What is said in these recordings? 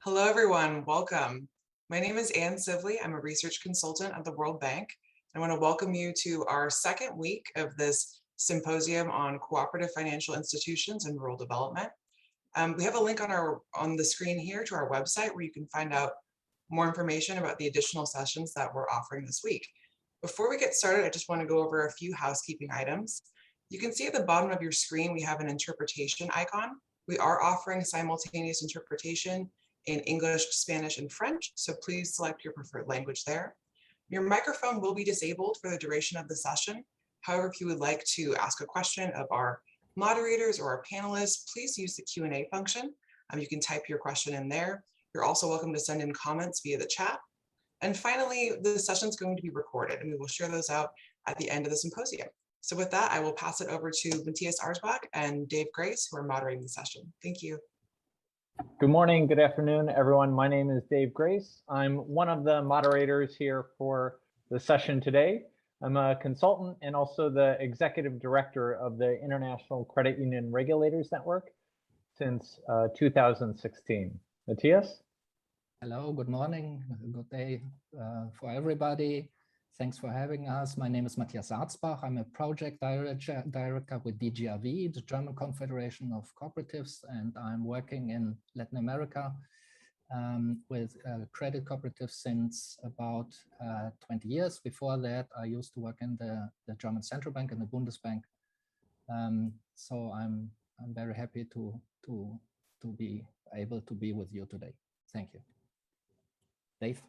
Hello, everyone. Welcome. My name is Anne Sibley. I'm a research consultant at the World Bank. I want to welcome you to our second week of this symposium on cooperative financial institutions and rural development. We have a link on the screen here to our website where you can find out more information about the additional sessions that we're offering this week. Before we get started, I just want to go over a few housekeeping items. You can see at the bottom of your screen, we have an interpretation icon. We are offering simultaneous interpretation in English, Spanish, and French, so please select your preferred language there. Your microphone will be disabled for the duration of the session. However, if you would like to ask a question of our moderators or our panelists, please use the Q&A function. You can type your question in there. You're also welcome to send in comments via the chat. And finally, the session is going to be recorded, and we will share those out at the end of the symposium. So with that, I will pass it over to Matthias Arsbach and Dave Grace, who are moderating the session. Thank you. Good morning, good afternoon, everyone. My name is Dave Grace. I'm one of the moderators here for the session today. I'm a consultant and also the executive director of the International Credit Union Regulators Network since 2016. Matthias? Hello, good morning, good day for everybody. Thanks for having us. My name is Matthias Arsbach. I'm a project director with DGRV, the German Confederation of Cooperatives, and I'm working in Latin America with credit cooperatives since about 20 years. Before that, I used to work in the German Central Bank and the Bundesbank. So I'm very happy to be able to be with you today. Thank you. Dave?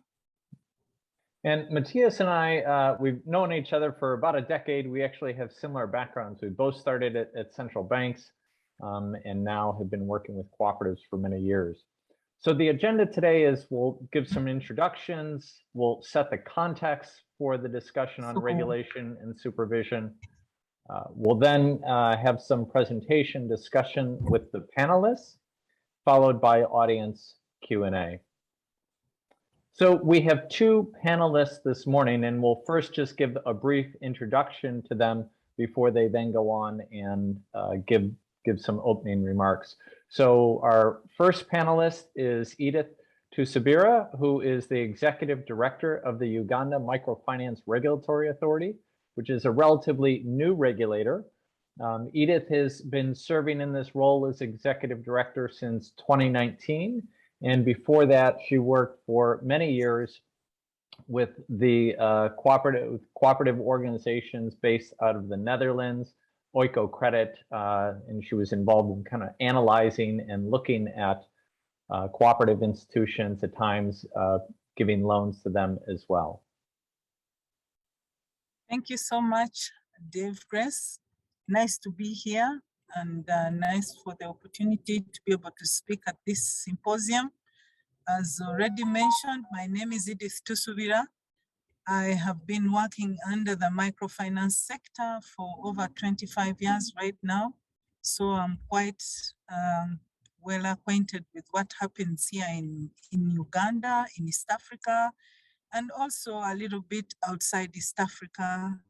And Matthias and I, we've known each other for about a decade. We actually have similar backgrounds. We both started at central banks and now have been working with cooperatives for many years. So the agenda today is we'll give some introductions, we'll set the context for the discussion on regulation and supervision. We'll then have some presentation discussion with the panelists, followed by audience Q&A. So we have two panelists this morning, and we'll first just give a brief introduction to them before they then go on and give some opening remarks. So our first panelist is Edith Tusubira, who is the executive director of the Uganda Microfinance Regulatory Authority, which is a relatively new regulator. Edith has been serving in this role as executive director since 2019. And before that, she worked for many years with the cooperative organizations based out of the Netherlands, Oiko Credit, and she was involved in kind of analyzing and looking at cooperative institutions, at times giving loans to them as well. Thank you so much, Dave Grace. Nice to be here, and nice for the opportunity to be able to speak at this symposium. As already mentioned, my name is Edith Tusubira. I have been working under the microfinance sector for over 25 years right now. So I'm quite well acquainted with what happens here in Uganda, in East Africa, and also a little bit outside East Africa.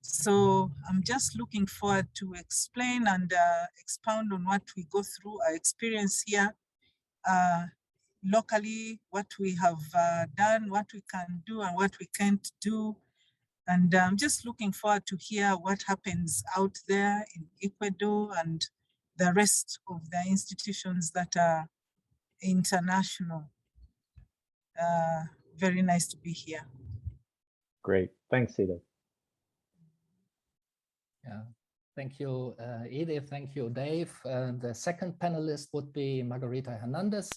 So I'm just looking forward to explain and expound on what we go through, our experience here locally, what we have done, what we can do and what we can't do. And I'm just looking forward to hear what happens out there in Ecuador and the rest of the institutions that are international. Very nice to be here. Great, thanks, Edith. Yeah, thank you, Edith. Thank you, Dave. The second panelist would be Margarita Hernandez.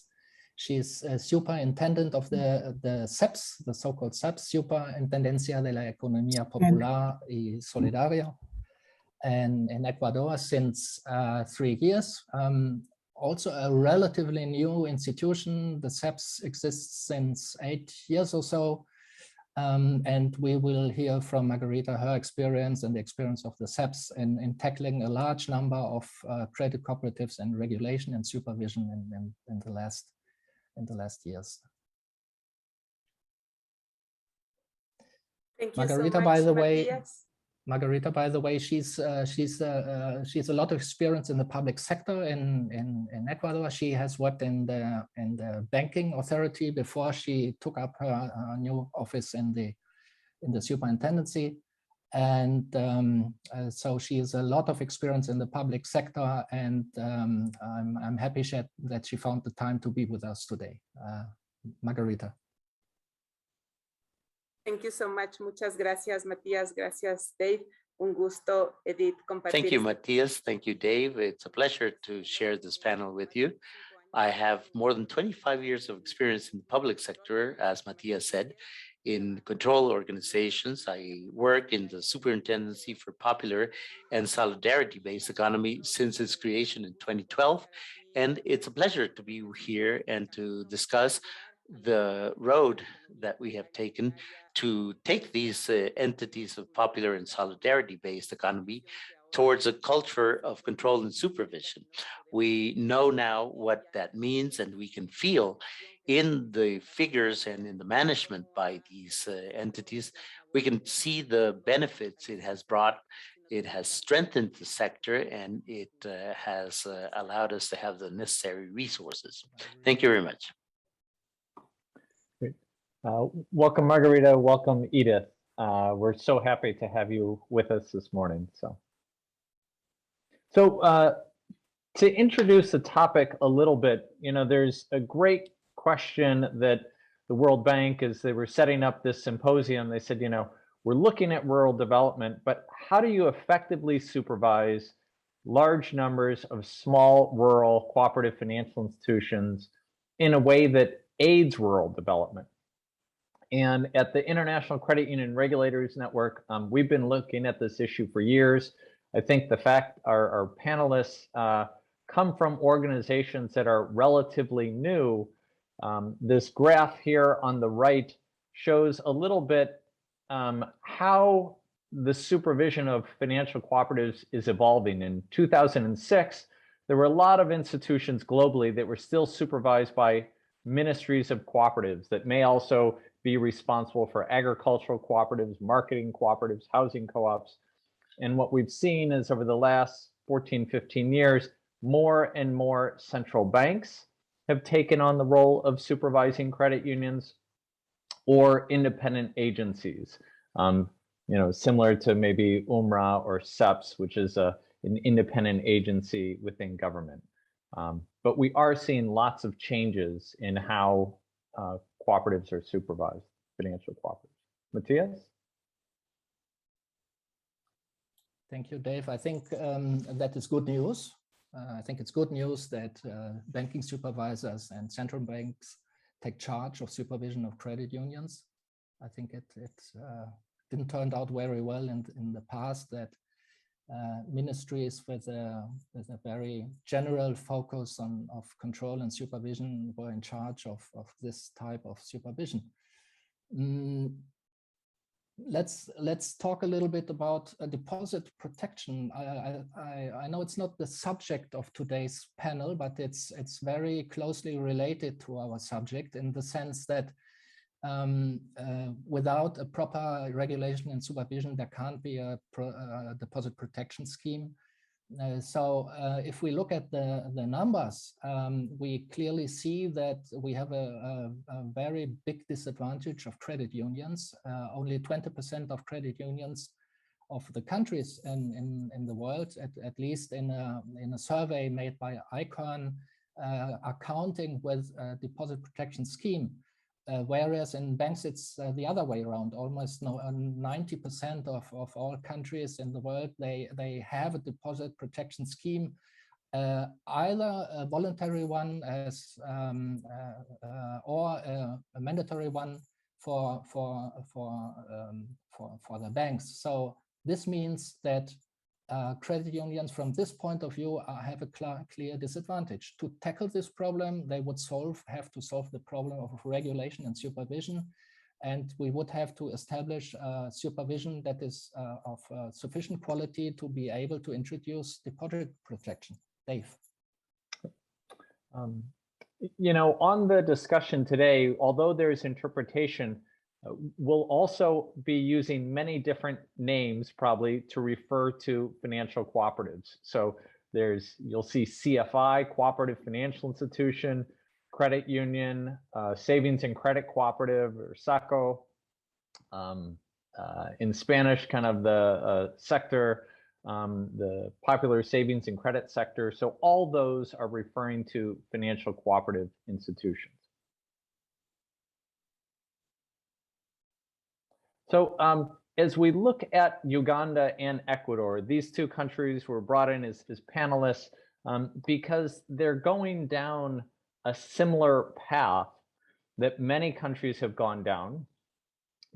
She's a superintendent of the SEPS, the so-called SEPS, Superintendencia de la Economía Popular y Solidaria, and in Ecuador since 3 years. Also a relatively new institution. The SEPS exists since 8 years or so. And we will hear from Margarita her experience and the experience of the SEPS in tackling a large number of credit cooperatives and regulation and supervision in the last years. Thank you Margarita, so much, by the way, Matthias. Margarita, by the way, she's a lot of experience in the public sector in Ecuador. She has worked in the banking authority before she took up her new office in the superintendency, and so she has a lot of experience in the public sector. And I'm happy that she found the time to be with us today. Margarita. Thank you so much. Muchas gracias, Matías. Gracias, Dave. Un gusto, Edith, compartir. Thank you, Matías. Thank you, Dave. It's a pleasure to share this panel with you. I have more than 25 years of experience in the public sector, as Matías said, in control organizations. I work in the Superintendency for Popular and Solidarity-Based Economy since its creation in 2012. And it's a pleasure to be here and to discuss the road that we have taken to take these entities of popular and solidarity-based economy towards a culture of control and supervision. We know now what that means, and we can feel in the figures and in the management by these entities, we can see the benefits it has brought. It has strengthened the sector, and it has allowed us to have the necessary resources. Thank you very much. Welcome, Margarita. Welcome, Edith. We're so happy to have you with us this morning. So to introduce the topic a little bit, there's a great question that the World Bank, as they were setting up this symposium, they said, we're looking at rural development, but how do you effectively supervise large numbers of small rural cooperative financial institutions in a way that aids rural development? And at the International Credit Union Regulators Network, we've been looking at this issue for years. I think the fact our panelists come from organizations that are relatively new. This graph here on the right shows a little bit how the supervision of financial cooperatives is evolving. In 2006, there were a lot of institutions globally that were still supervised by ministries of cooperatives that may also be responsible for agricultural cooperatives, marketing cooperatives, housing co-ops. And what we've seen is over the last 14, 15 years, more and more central banks have taken on the role of supervising credit unions or independent agencies, similar to maybe UMRA or CEPS, which is an independent agency within government. But we are seeing lots of changes in how cooperatives are supervised, financial cooperatives. Matías? Thank you, Dave. I think that is good news. I think it's good news that banking supervisors and central banks take charge of supervision of credit unions. I think it didn't turn out very well in the past that ministries with a very general focus of control and supervision were in charge of this type of supervision. Let's talk a little bit about deposit protection. I know it's not the subject of today's panel, but it's very closely related to our subject in the sense that without a proper regulation and supervision, there can't be a deposit protection scheme. So if we look at the numbers, we clearly see that we have a very big disadvantage of credit unions. Only 20% of credit unions of the countries in the world, at least in a survey made by ICON, are counting with a deposit protection scheme. Whereas in banks, it's the other way around. Almost 90% of all countries in the world, they have a deposit protection scheme, either a voluntary one as or a mandatory one for the banks. So this means that credit unions from this point of view have a clear disadvantage. To tackle this problem, they would have to solve the problem of regulation and supervision, and we would have to establish supervision that is of sufficient quality to be able to introduce deposit protection. Dave. On the discussion today, although there's interpretation, We'll also be using many different names probably to refer to financial cooperatives. So you'll see CFI, cooperative financial institution, credit union, savings and credit cooperative, or SACO. In Spanish, kind of the sector, the popular savings and credit sector. So all those are referring to financial cooperative institutions. So as we look at Uganda and Ecuador, these two countries were brought in as panelists because they're going down a similar path that many countries have gone down,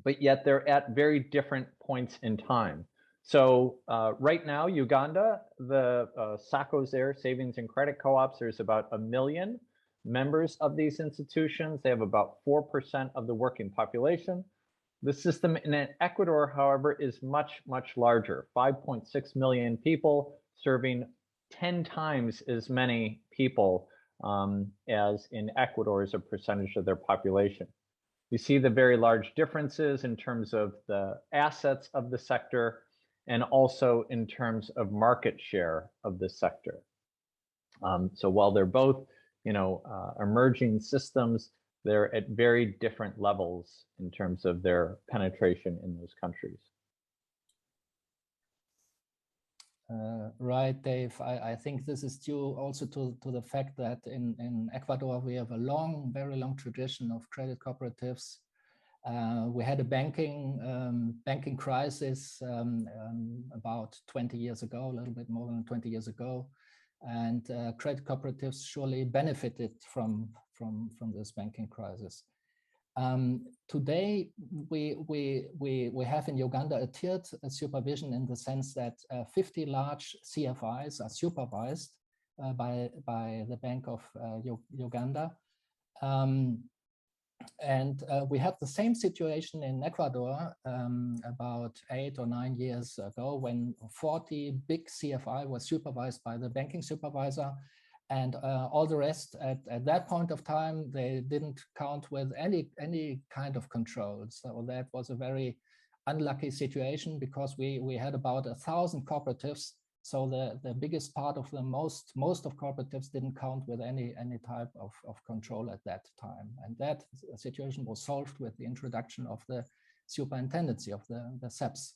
but yet they're at very different points in time. So right now, Uganda, the SACCOs there, savings and credit co-ops, there's about 1 million members of these institutions. They have about 4% of the working population. The system in Ecuador, however, is much, much larger, 5.6 million people, serving 10 times as many people as in Ecuador as a percentage of their population. You see the very large differences in terms of the assets of the sector and also in terms of market share of the sector. So while they're both, emerging systems, they're at very different levels in terms of their penetration in those countries. Right, Dave. I think this is due also to the fact that in Ecuador, we have a very long tradition of credit cooperatives. We had a banking crisis about 20 years ago, a little bit more than 20 years ago. And credit cooperatives surely benefited from this banking crisis. Today, we have in Uganda a tiered supervision in the sense that 50 large CFIs are supervised by the Bank of Uganda. And we had the same situation in Ecuador about 8 or 9 years ago when 40 big CFI was supervised by the banking supervisor, and all the rest at that point of time, they didn't count with any kind of control. So that was a very unlucky situation because we had about 1,000 cooperatives. So the biggest part of the most of cooperatives didn't count with any type of control at that time. And that situation was solved with the introduction of the superintendency of the SEPs.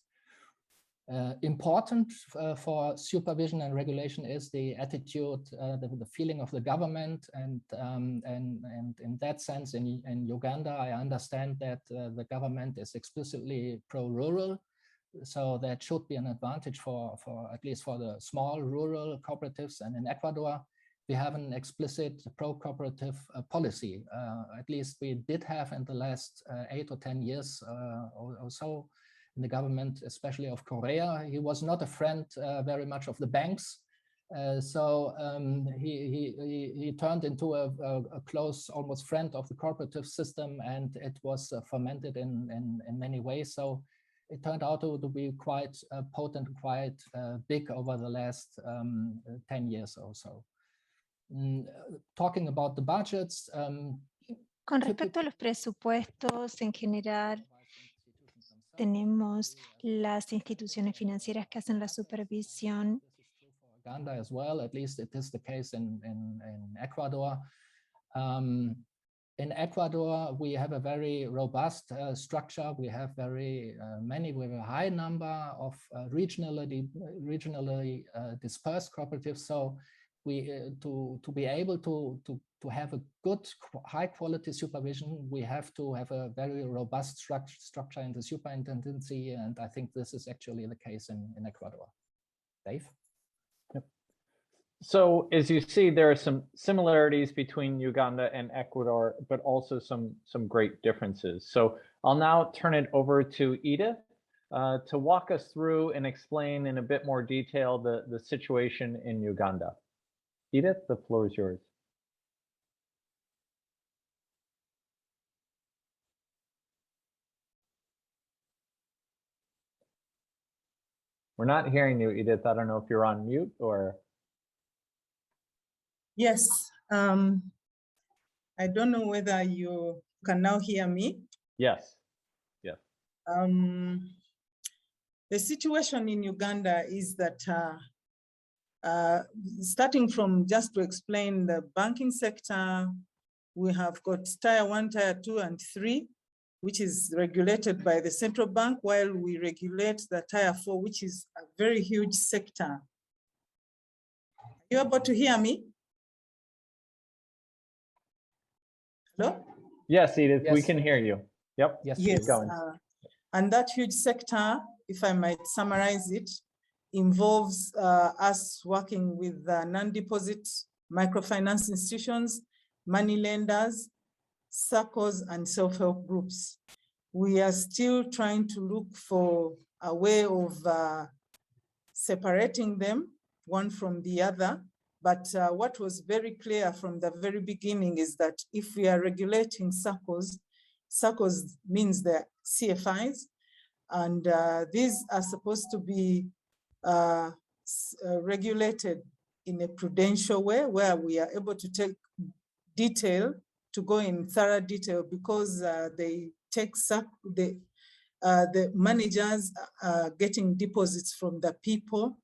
Important for supervision and regulation is the attitude, the feeling of the government, and in that sense, in Uganda, I understand that the government is explicitly pro-rural. So that should be an advantage for at least for the small rural cooperatives. And in Ecuador, we have an explicit pro-cooperative policy. At least we did have in the last 8 or 10 years or so in the government, especially of Korea. He was not a friend very much of the banks. So he turned into a close, almost friend of the cooperative system, and it was fermented in many ways. So it turned out to be quite potent, quite big over the last 10 years or so. Talking about the budgets. Con respecto a los presupuestos en general, tenemos las instituciones financieras que hacen la supervisión. Uganda as well, at least it is the case in Ecuador. In Ecuador, we have a very robust structure. We have we have a high number of regionally dispersed cooperatives. So to be able to have a good, high quality supervision, we have to have a very robust structure in the superintendency. And I think this is actually the case in Ecuador. Dave? So as you see, there are some similarities between Uganda and Ecuador, but also some great differences. So I'll now turn it over to Edith to walk us through and explain in a bit more detail the situation in Uganda. Edith, the floor is yours. We're not hearing you, Edith. I don't know if you're on mute or... Yes, I don't know whether you can now hear me. Yes. The situation in Uganda is that starting from, just to explain the banking sector, we have got tier 1, tier 2, and 3, which is regulated by the central bank, while we regulate the tier 4, which is a very huge sector. Are you able to hear me? Hello? Yes, Edith, we Yes. can hear you. Yep. Yes, keep Yes, going. and that huge sector, if I might summarize it, involves us working with non-deposit microfinance institutions, money lenders, SACCOs, and self-help groups. We are still trying to look for a way of separating them one from the other. But what was very clear from the very beginning is that if we are regulating SACCOs, SACCOs means the CFIs, and these are supposed to be regulated in a prudential way where we are able to take detail, to go in thorough detail, because they take the managers getting deposits from the people,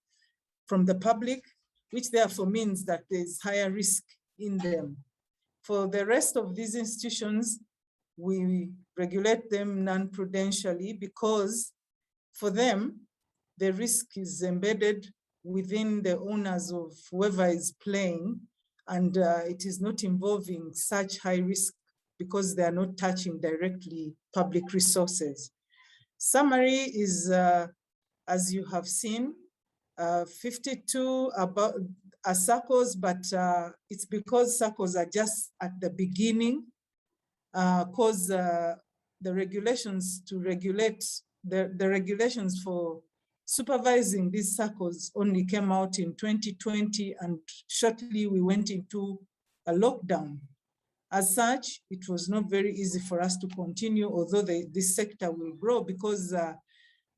from the public, which therefore means that there's higher risk in them. For the rest of these institutions, we regulate them non-prudentially because for them, the risk is embedded within the owners of whoever is playing, and it is not involving such high risk because they are not touching directly public resources. Summary is, as you have seen, 52 about SACCOs, but it's because SACCOs are just at the beginning, because the regulations to regulate, the regulations for supervising these SACCOs only came out in 2020, and shortly we went into a lockdown. As such, it was not very easy for us to continue, although this sector will grow because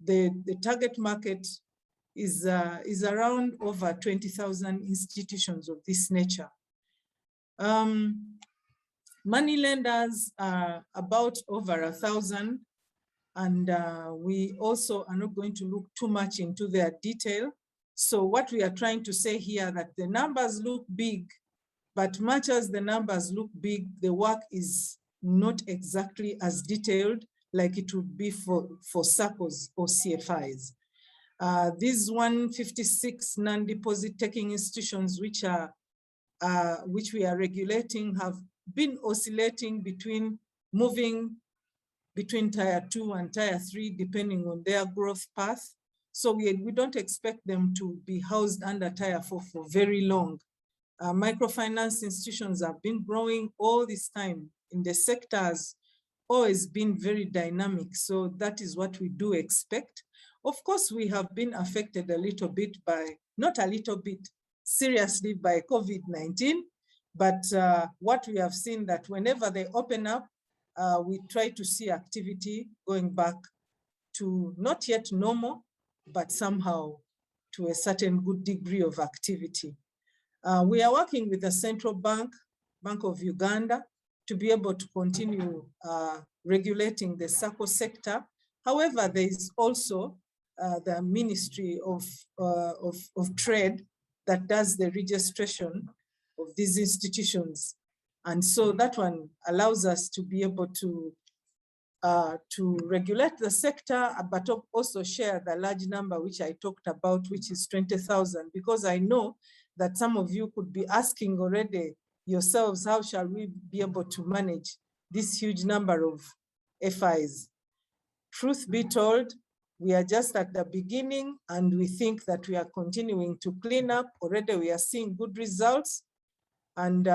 the target market is around over 20,000 institutions of this nature. Money lenders are about over 1,000, and we also are not going to look too much into their detail. So what we are trying to say here, that the numbers look big, but much as the numbers look big, the work is not exactly as detailed like it would be for SACCOs or CFIs. These 156 non-deposit taking institutions which we are regulating have been oscillating between, moving between tier 2 and tier 3 depending on their growth path. So we don't expect them to be housed under tier 4 for very long. Microfinance institutions have been growing all this time in the sectors, always been very dynamic. So that is what we do expect. Of course, we have been affected a little bit by, not a little bit, seriously by COVID-19. But what we have seen that whenever they open up, we try to see activity going back to not yet normal, but somehow to a certain good degree of activity. We are working with the Central Bank, Bank of Uganda, to be able to continue regulating the SACCO sector. However, there is also the Ministry of Trade that does the registration of these institutions. And so that one allows us to be able to regulate the sector, but also share the large number which I talked about, which is 20,000, because I know that some of you could be asking already yourselves, how shall we be able to manage this huge number of FIs? Truth be told, we are just at the beginning, and we think that we are continuing to clean up. Already we are seeing good results, and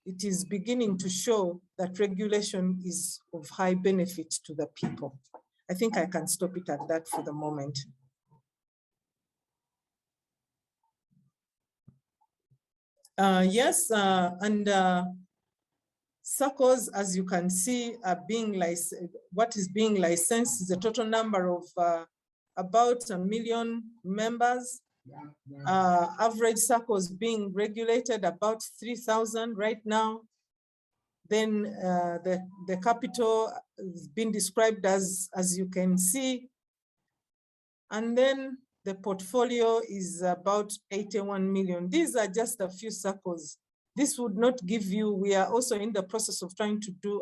it is beginning to show that regulation is of high benefit to the people. I think I can stop it at that for the moment. Yes, and SACCOs, as you can see, are being licensed. What is being licensed is a total number of about 1 million members. Average SACCOs being regulated about 3,000 right now. Then the capital has been described as you can see. And then the portfolio is about 81 million. These are just a few circles. This would not give you, we are also in the process of trying to do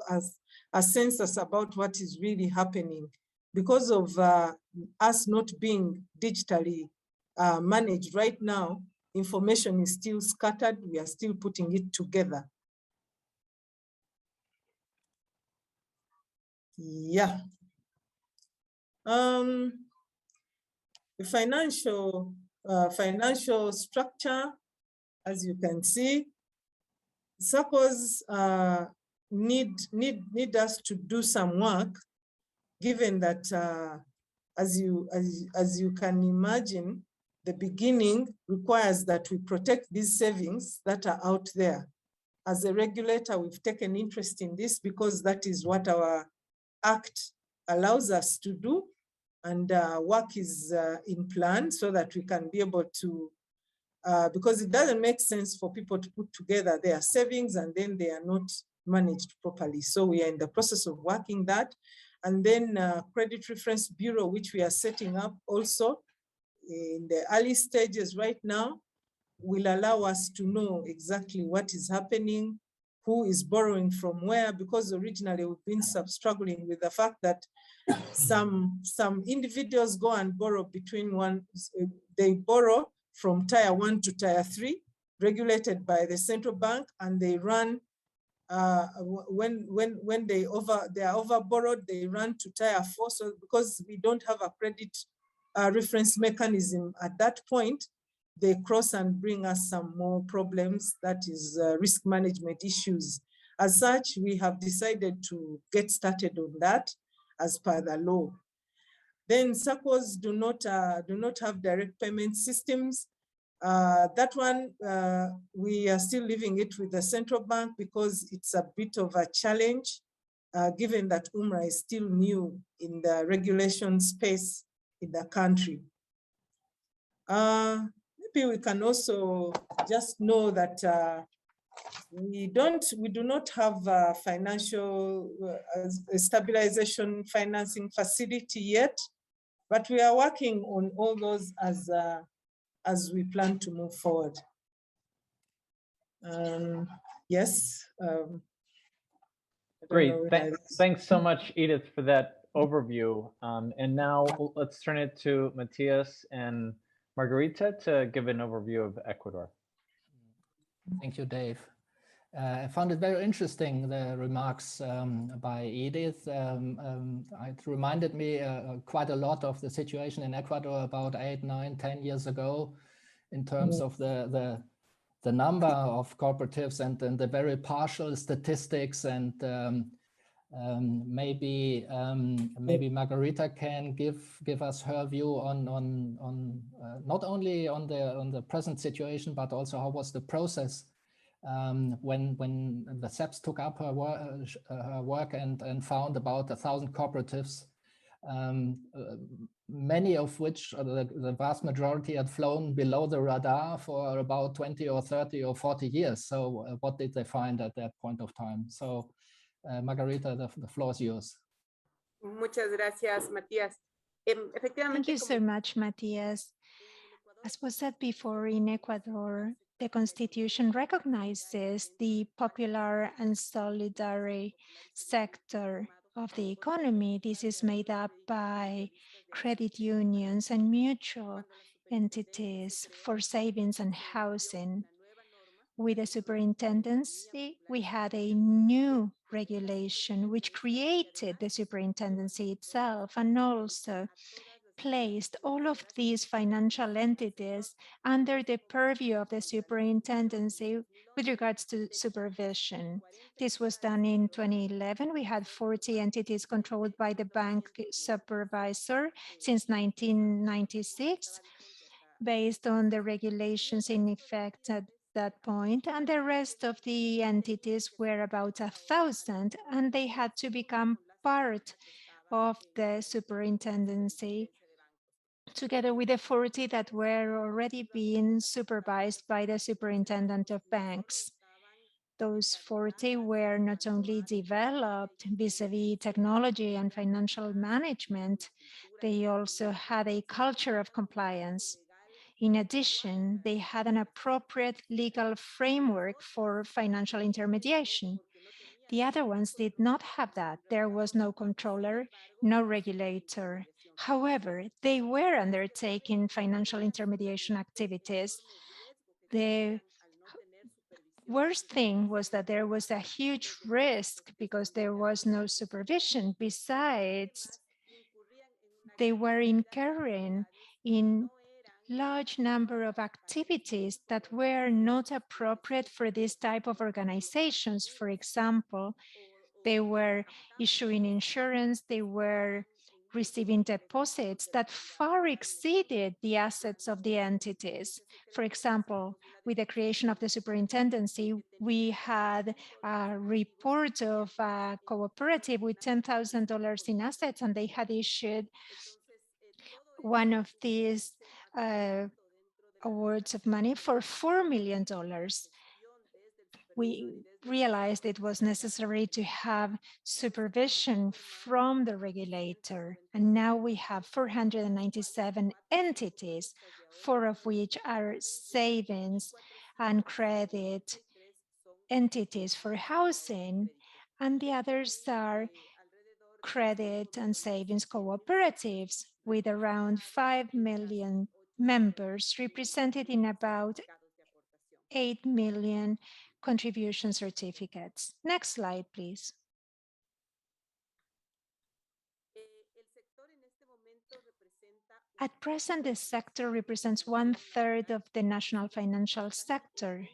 a census about what is really happening. Because of us not being digitally managed right now, information is still scattered. We are still putting it together. Yeah. The financial structure, as you can see, circles need us to do some work, given that as you can imagine, the beginning requires that we protect these savings that are out there. As a regulator, we've taken interest in this because that is what our Act allows us to do, and work is in plan so that we can be able to, because it doesn't make sense for people to put together their savings and then they are not managed properly. So we are in the process of working that. And then Credit Reference Bureau, which we are setting up also in the early stages right now, will allow us to know exactly what is happening, who is borrowing from where, because originally we've been struggling with the fact that some individuals go and borrow they borrow from tier 1 to tier 3, regulated by the central bank, and they run, when they are over borrowed, they run to tier 4. So because we don't have a credit reference mechanism at that point, they cross and bring us some more problems, that is risk management issues. As such, we have decided to get started on that as per the law. Then SACCOs do not have direct payment systems. That one, we are still leaving it with the central bank because it's a bit of a challenge, given that UMRA is still new in the regulation space in the country. Maybe we can also just know that we do not have a financial stabilization financing facility yet, but we are working on all those as we plan to move forward. Yes. Great. Thanks so much, Edith, for that overview. And now let's turn it to Matthias and Margarita to give an overview of Ecuador. Thank you, Dave. I found it very interesting, the remarks by Edith. It reminded me quite a lot of the situation in Ecuador about 8, 9, 10 years ago, in terms of the number of cooperatives and the very partial statistics. And maybe Margarita can give us her view on not only on the present situation, but also how was the process when the SEPs took up her work and found about 1,000 cooperatives, many of which, the vast majority, had flown below the radar for about 20 or 30 or 40 years. So what did they find at that point of time? So Margarita, the floor is yours. Muchas gracias, Matías. Thank you so much, Matthias. As was said before, in Ecuador, the Constitution recognizes the popular and solidary sector of the economy. This is made up by credit unions and mutual entities for savings and housing. With the superintendency, we had a new regulation which created the superintendency itself and also placed all of these financial entities under the purview of the superintendency with regards to supervision. This was done in 2011. We had 40 entities controlled by the bank supervisor since 1996, based on the regulations in effect at that point, and the rest of the entities were about 1,000, and they had to become part of the superintendency, together with the 40 that were already being supervised by the superintendent of banks. Those 40 were not only developed vis-a-vis technology and financial management, they also had a culture of compliance. In addition, they had an appropriate legal framework for financial intermediation. The other ones did not have that. There was no controller, no regulator. However, they were undertaking financial intermediation activities. The worst thing was that there was a huge risk because there was no supervision. Besides, they were incurring in large number of activities that were not appropriate for this type of organizations. For example, they were issuing insurance, they were receiving deposits that far exceeded the assets of the entities. For example, with the creation of the superintendency, we had a report of a cooperative with $10,000 in assets, and they had issued one of these awards of money for $4 million. We realized it was necessary to have supervision from the regulator. And now we have 497 entities, 4 of which are savings and credit entities for housing, and the others are credit and savings cooperatives with around 5 million members, represented in about 8 million contribution certificates. Next slide, please. At present, the sector represents 1/3 of the national financial sector.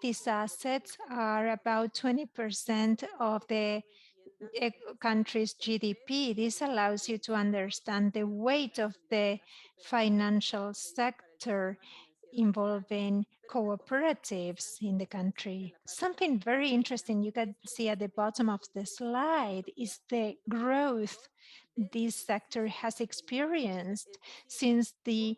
These assets are about 20% of the country's GDP. This allows you to understand the weight of the financial sector involving cooperatives in the country. Something very interesting you can see at the bottom of the slide is the growth this sector has experienced since the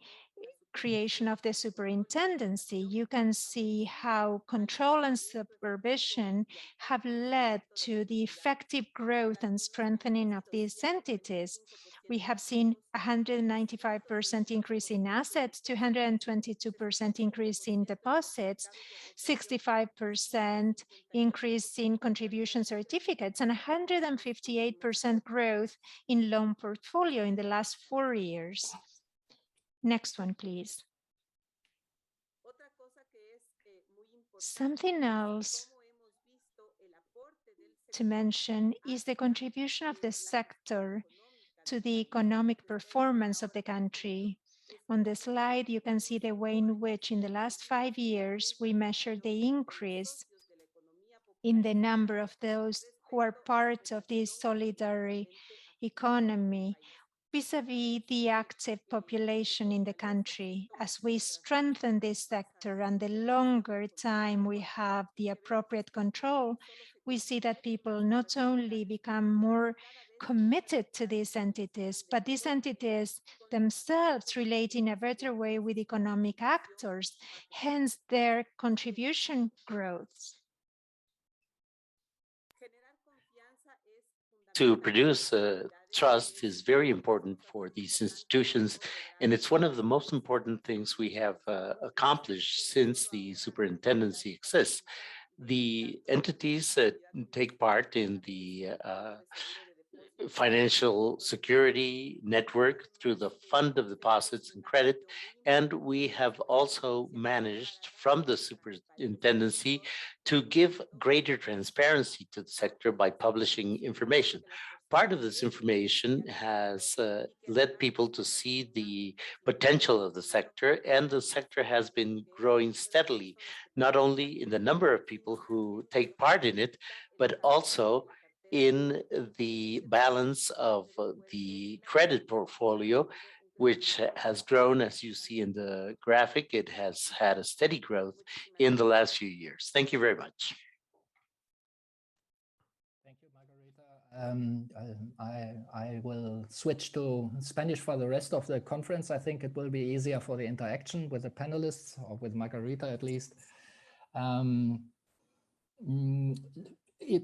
creation of the superintendency. You can see how control and supervision have led to the effective growth and strengthening of these entities. We have seen 195% increase in assets, 222% increase in deposits, 65% increase in contribution certificates, and 158% growth in loan portfolio in the last 4 years. Next one, please. Something else to mention is the contribution of the sector to the economic performance of the country. On the slide, you can see the way in which in the last 5 years, we measured the increase in the number of those who are part of this solidary economy vis-a-vis the active population in the country. As we strengthen this sector and the longer time we have the appropriate control, we see that people not only become more committed to these entities, but these entities themselves relate in a better way with economic actors, hence their contribution grows. To produce trust is very important for these institutions, and it's one of the most important things we have accomplished since the superintendency exists. The entities that take part in the financial security network through the fund of deposits and credit. And we have also managed from the superintendency to give greater transparency to the sector by publishing information. Part of this information has led people to see the potential of the sector, and the sector has been growing steadily, not only in the number of people who take part in it, but also in the balance of the credit portfolio, which has grown, as you see in the graphic. It has had a steady growth in the last few years. Thank you very much. Thank you, Margarita. I will switch to Spanish for the rest of the conference. I think it will be easier for the interaction with the panelists, or with Margarita at least.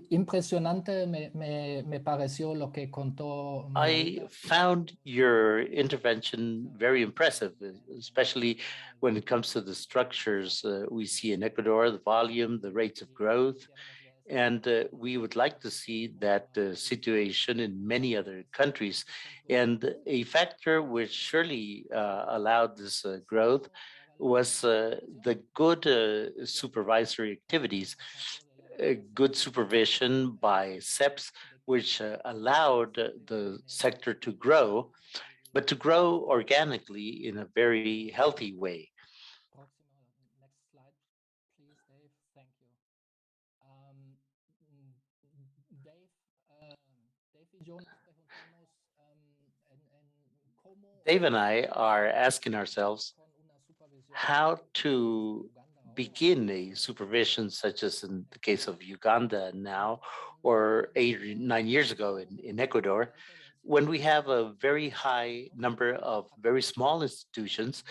Impresionante me pareció lo que contó I Margarita. found your intervention very impressive, especially when it comes to the structures we see in Ecuador, the volume, the rates of growth. And we would like to see that situation in many other countries. And a factor which surely allowed this growth was the good supervisory activities, good supervision by SEPs, which allowed the sector to grow, but to grow organically in a very healthy way. Next slide, please, Dave. Thank you. Dave, Dave y yo nos preguntamos cómo Dave and I are asking ourselves con una supervisión how to Uganda ahora. begin a supervision, such as in the case of Uganda now, or 8 or 9 years ago in Ecuador, when we have a very high number of very small institutions,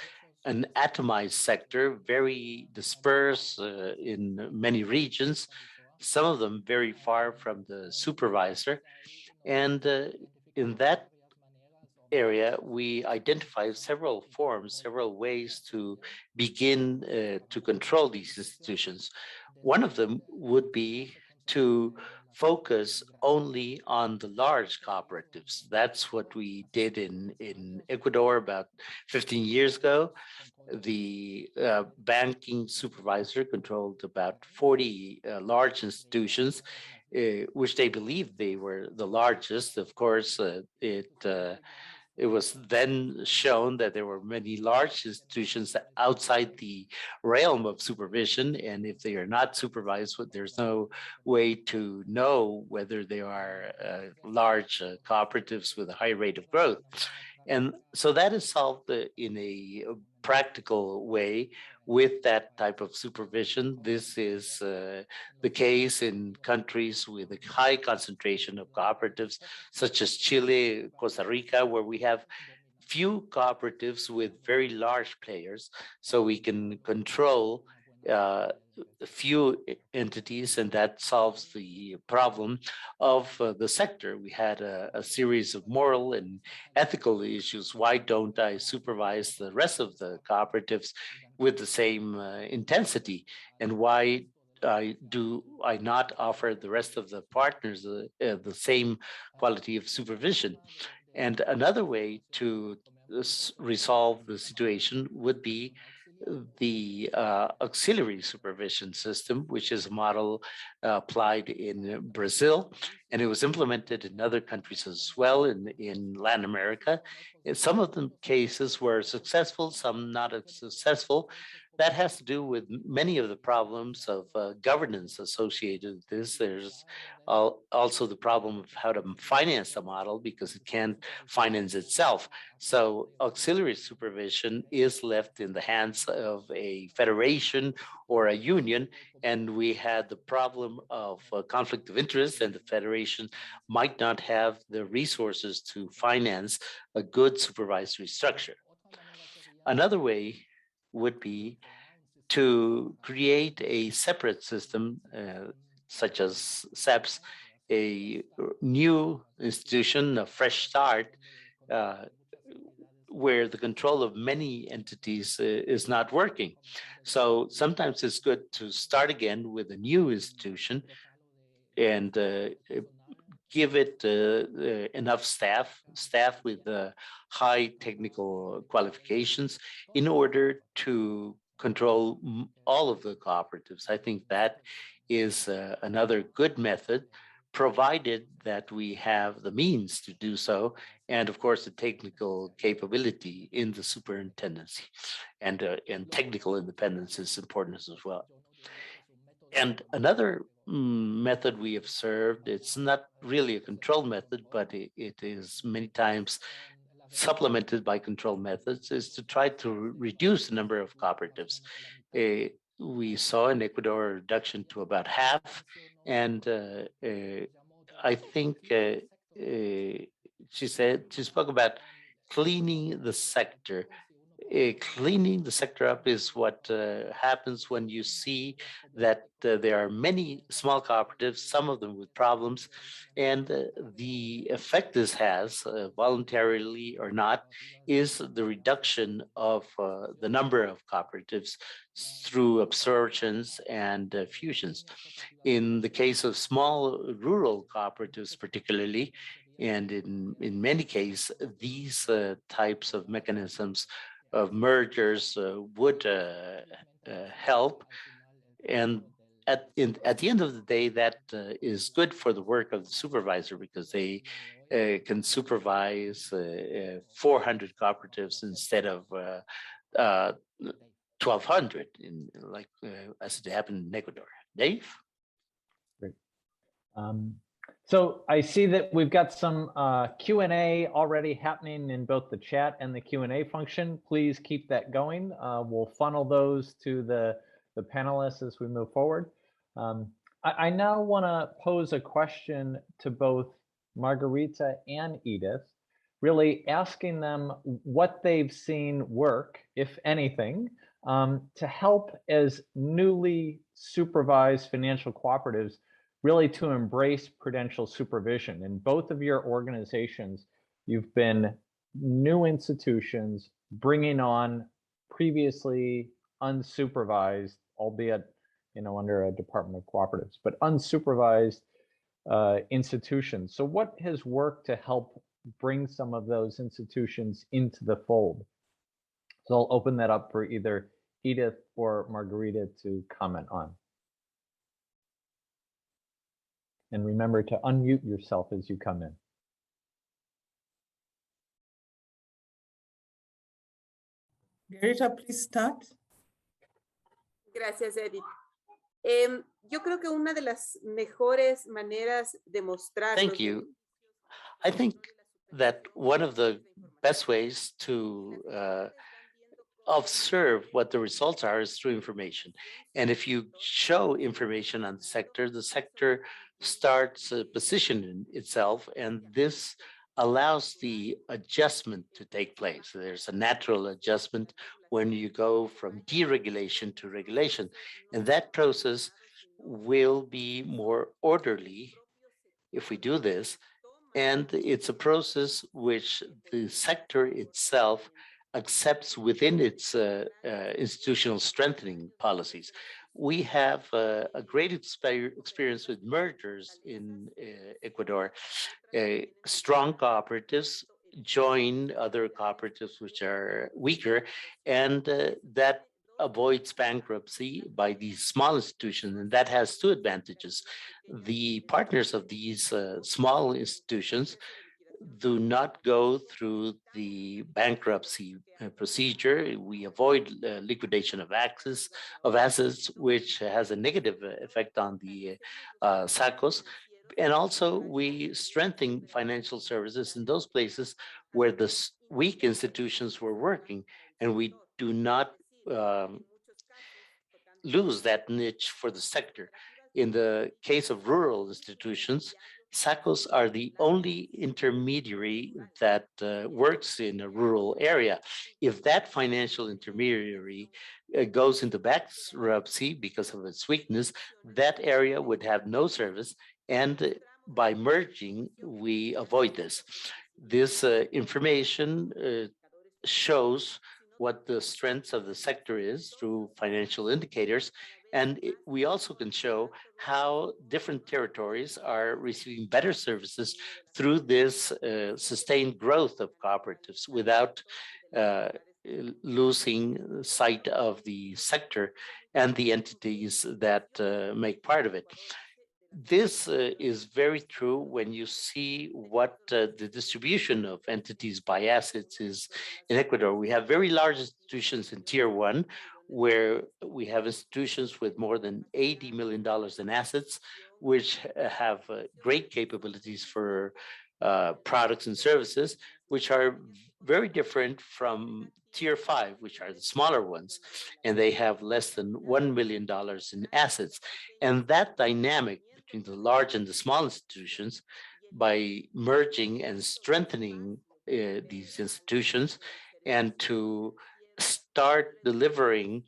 an atomized sector, very dispersed in many regions, some of them very far from the supervisor. And in that area, we identify several forms, several ways to begin to control these institutions. One of them would be to focus only on the large cooperatives. That's what we did in Ecuador about 15 years ago. The banking supervisor controlled about 40 large institutions, which they believed they were the largest. Of course, it was then shown that there were many large institutions outside the realm of supervision, and if they are not supervised, there's no way to know whether they are large cooperatives with a high rate of growth. And so that is solved in a practical way with that type of supervision. This is the case in countries with a high concentration of cooperatives, such as Chile, Costa Rica, where we have few cooperatives with very large players, so we can control a few entities, and that solves the problem of the sector. We had a series of moral and ethical issues. Why don't I supervise the rest of the cooperatives with the same intensity? And why do I not offer the rest of the partners the same quality of supervision? And another way to resolve the situation would be the auxiliary supervision system, which is a model applied in Brazil, and it was implemented in other countries as well in Latin America. In some of the cases were successful, some not as successful. That has to do with many of the problems of governance associated with this. There's also the problem of how to finance the model because it can't finance itself. So auxiliary supervision is left in the hands of a federation or a union, and we had the problem of conflict of interest, and the federation might not have the resources to finance a good supervisory structure. Another way would be to create a separate system, such as SEPs, a new institution, a fresh start, where the control of many entities is not working. So sometimes it's good to start again with a new institution and give it enough staff with high technical qualifications in order to control all of the cooperatives. I think that is another good method, provided that we have the means to do so, and of course the technical capability in the superintendency, and technical independence is important as well. And another method we observed, it's not really a control method, but it is many times supplemented by control methods, is to try to reduce the number of cooperatives. We saw in Ecuador a reduction to about half, and I think she spoke about cleaning the sector. cleaning the sector up is what happens when you see that there are many small cooperatives, some of them with problems, and the effect this has, voluntarily or not, is the reduction of the number of cooperatives through absorptions and fusions. In the case of small rural cooperatives particularly, and in many cases, these types of mechanisms of mergers would help. And at the end of the day, that is good for the work of the supervisor, because they can supervise 400 cooperatives instead of 1,200, as it happened in Ecuador. Dave? Great. So I see that we've got some Q&A already happening in both the chat and the Q&A function. Please keep that going. We'll funnel those to the panelists as we move forward. I now want to pose a question to both Margarita and Edith, really asking them what they've seen work, if anything, to help as newly supervised financial cooperatives really to embrace prudential supervision. In both of your organizations, you've been new institutions bringing on previously unsupervised, albeit under a Department of Cooperatives, but unsupervised institutions. So what has worked to help bring some of those institutions into the fold? So I'll open that up for either Edith or Margarita to comment on. And remember to unmute yourself as you come in. Margarita, please start. Gracias, Edith. Yo creo que una de las mejores maneras de mostrar. Thank you. I think that one of the best ways to observe what the results are is through information. And if you show information on the sector starts positioning itself, and this allows the adjustment to take place. There's a natural adjustment when you go from deregulation to regulation, and that process will be more orderly if we do this. And it's a process which the sector itself accepts within its institutional strengthening policies. We have a great experience with mergers in Ecuador. Strong cooperatives join other cooperatives which are weaker, and that avoids bankruptcy by these small institutions, and that has two advantages. The partners of these small institutions do not go through the bankruptcy procedure. We avoid liquidation of assets, which has a negative effect on the SACOs. And also we strengthen financial services in those places where the weak institutions were working, and we do not lose that niche for the sector. In the case of rural institutions, SACOs are the only intermediary that works in a rural area. If that financial intermediary goes into bankruptcy because of its weakness, that area would have no service, and by merging, we avoid this. This information shows what the strengths of the sector is through financial indicators. And we also can show how different territories are receiving better services through this sustained growth of cooperatives without losing sight of the sector and the entities that make part of it. This is very true when you see what the distribution of entities by assets is in Ecuador. We have very large institutions in Tier 1, where we have institutions with more than $80 million in assets, which have great capabilities for products and services, which are very different from Tier 5, which are the smaller ones, and they have less than $1 million in assets. And that dynamic between the large and the small institutions, by merging and strengthening these institutions, and to start delivering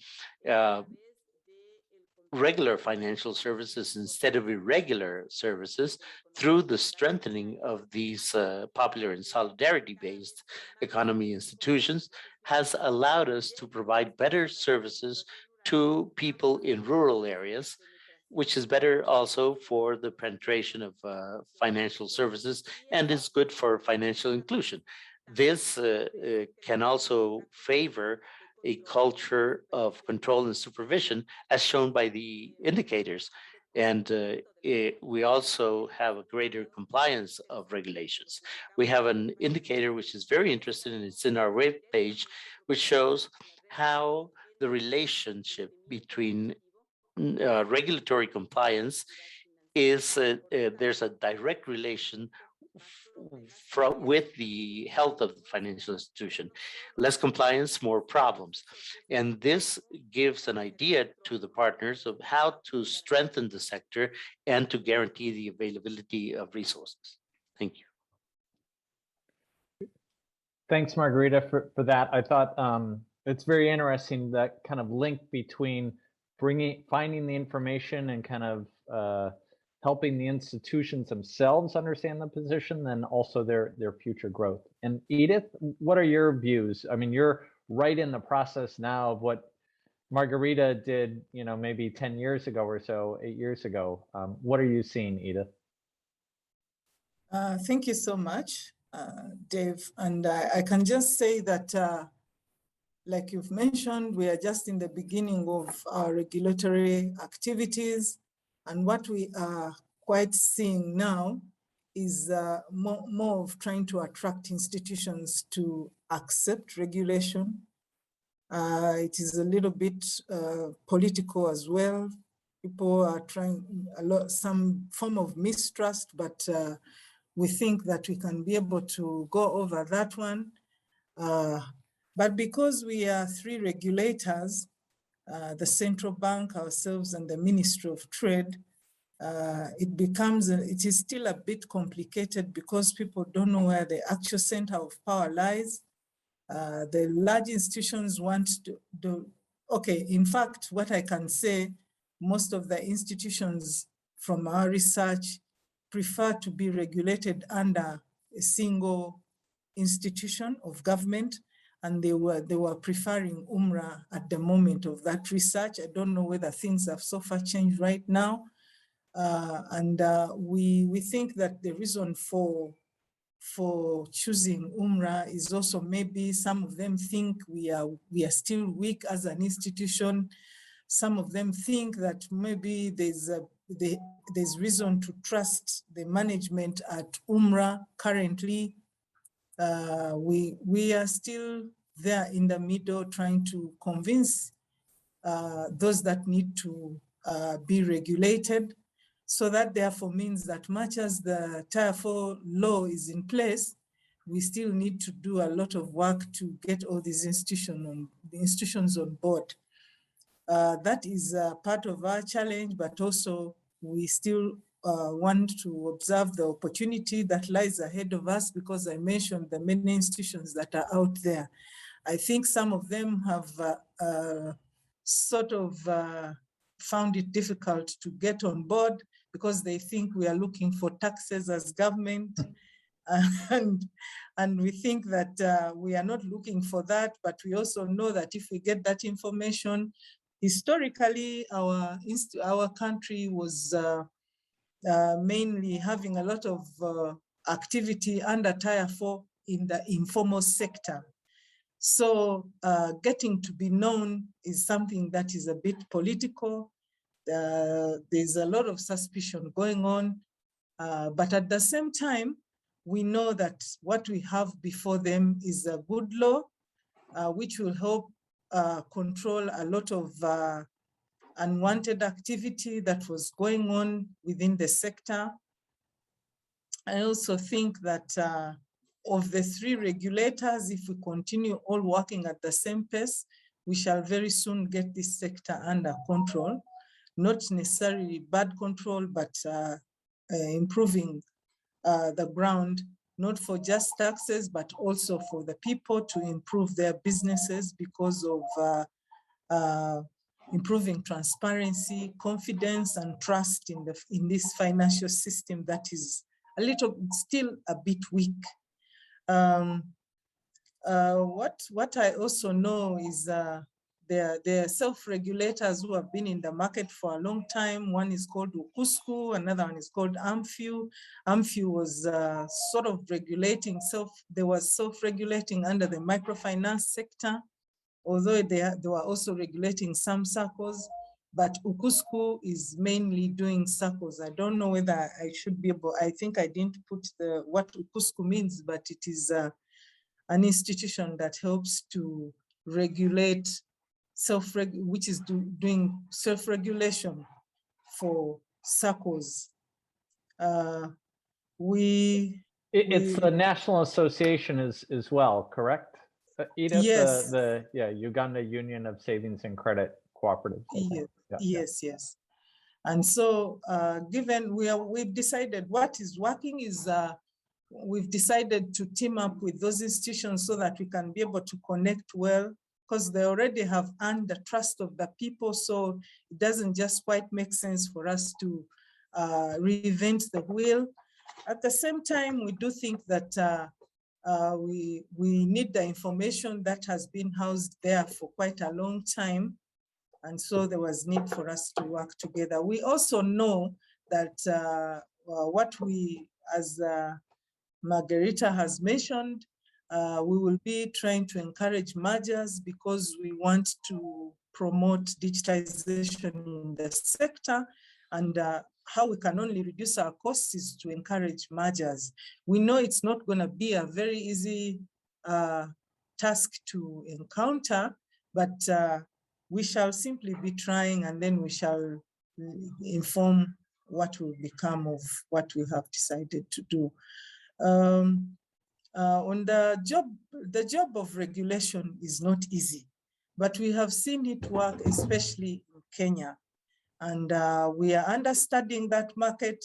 regular financial services instead of irregular services through the strengthening of these popular and solidarity-based economy institutions has allowed us to provide better services to people in rural areas, which is better also for the penetration of financial services and is good for financial inclusion. This can also favor a culture of control and supervision, as shown by the indicators. And we also have a greater compliance of regulations. We have an indicator which is very interesting, and it's in our web page, which shows how the relationship between regulatory compliance is there's a direct relation with the health of the financial institution. Less compliance, more problems. And this gives an idea to the partners of how to strengthen the sector and to guarantee the availability of resources. Thank you. Thanks, Margarita, for that. I thought it's very interesting, that kind of link between finding the information and kind of helping the institutions themselves understand the position, then also their future growth. And Edith, what are your views? I mean, you're right in the process now of what Margarita did, you know, maybe 10 years ago or so, 8 years ago. What are you seeing, Edith? Thank you so much, Dave. And I can just say that, like you've mentioned, we are just in the beginning of our regulatory activities. And what we are quite seeing now is more of trying to attract institutions to accept regulation. It is a little bit political as well. People are trying some form of mistrust, but we think that we can be able to go over that one. But because we are three regulators, the central bank, ourselves, and the Ministry of Trade, it is still a bit complicated because people don't know where the actual center of power lies. The large institutions want to do, okay, in fact, what I can say, most of the institutions from our research prefer to be regulated under a single institution of government, and they were preferring UMRA at the moment of that research. I don't know whether things have so far changed right now. We think that the reason for choosing UMRA is also maybe some of them think we are still weak as an institution. Some of them think that maybe there's reason to trust the management at UMRA currently. We are still there in the middle trying to convince those that need to be regulated. So that therefore means that much as the Tier 4 law is in place, we still need to do a lot of work to get all these institutions on board. That is part of our challenge, but also we still want to observe the opportunity that lies ahead of us, because I mentioned the many institutions that are out there. I think some of them have sort of found it difficult to get on board because they think we are looking for taxes as government. And we think that we are not looking for that, but we also know that if we get that information, historically, our country was mainly having a lot of activity under Tier 4 in the informal sector. So getting to be known is something that is a bit political. There's a lot of suspicion going on, but at the same time, we know that what we have before them is a good law, which will help control a lot of unwanted activity that was going on within the sector. I also think that of the three regulators, if we continue all working at the same pace, we shall very soon get this sector under control. Not necessarily bad control, but improving the ground not for just taxes, but also for the people to improve their businesses because of improving transparency, confidence, and trust in this financial system that is still a bit weak. What I also know is there are self-regulators who have been in the market for a long time. One is called Ukusku, another one is called Amfiu. Amfiu was sort of regulating they were self-regulating under the microfinance sector, although they were also regulating some circles, but Ukusku is mainly doing circles. I don't know whether I should be able, I think I didn't put what Ukusku means, but it is an institution that helps to regulate which is doing self-regulation for circles. It's the National Association as well, correct? Edith, yes. the Uganda Union of Savings and Credit Cooperatives. Yes. And so given we've decided what is working is we've decided to team up with those institutions so that we can be able to connect well, because they already have earned the trust of the people. So it doesn't just quite make sense for us to reinvent the wheel. At the same time, we do think that we need the information that has been housed there for quite a long time. And so there was need for us to work together. We also know that what we, as Margarita has mentioned, we will be trying to encourage mergers because we want to promote digitization in the sector, and how we can only reduce our costs is to encourage mergers. We know it's not going to be a very easy task to encounter, but we shall simply be trying, and then we shall inform what will become of what we have decided to do. On the job of regulation is not easy, but we have seen it work, especially in Kenya. And we are understudying that market,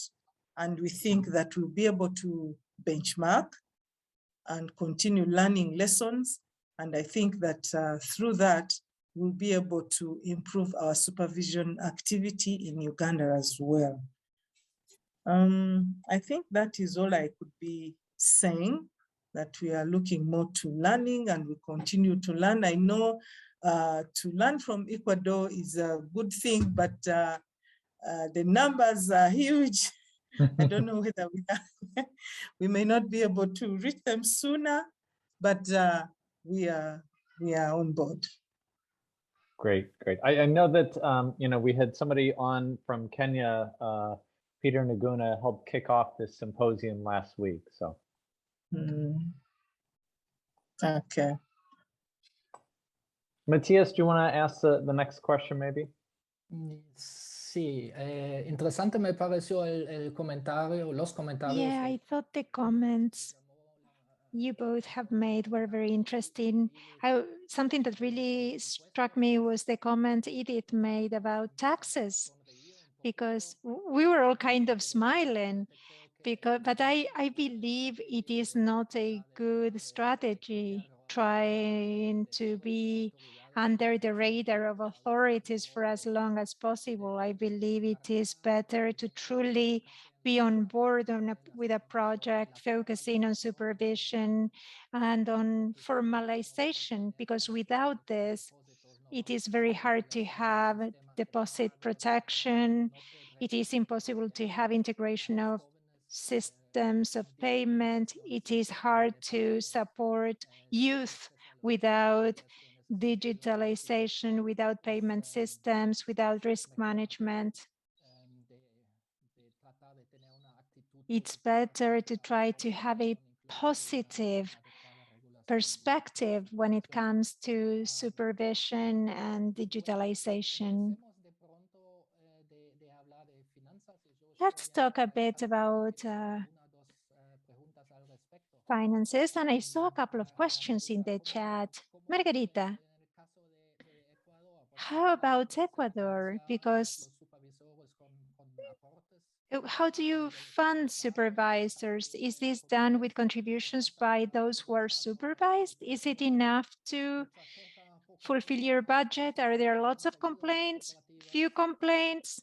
and we think that we'll be able to benchmark and continue learning lessons. And I think that through that, we'll be able to improve our supervision activity in Uganda as well. I think that is all I could be saying, that we are looking more to learning and we continue to learn. I know to learn from Ecuador is a good thing, but the numbers are huge. I don't know whether we may not be able to reach them sooner, but we are on board. Great. I know that we had somebody on from Kenya, Peter Naguna, helped kick off this symposium last week. So. Okay. Matthias, do you want to ask the next question maybe? Sí, interesante me pareció el comentario, los comentarios. Yeah, I thought the comments you both have made were very interesting. Something that really struck me was the comment Edith made about taxes, because we were all kind of smiling, but I believe it is not a good strategy trying to be under the radar of authorities for as long as possible. I believe it is better to truly be on board with a project focusing on supervision and on formalization, because without this, it is very hard to have deposit protection. It is impossible to have integration of systems of payment. It is hard to support youth without digitalization, without payment systems, without risk management. It's better to try to have a positive perspective when it comes to supervision and digitalization. Let's talk a bit about finances, and I saw a couple of questions in the chat. Margarita, how about Ecuador? Because How do you fund supervisors? Is this done with contributions by those who are supervised? Is it enough to fulfill your budget? Are there lots of complaints? Few complaints?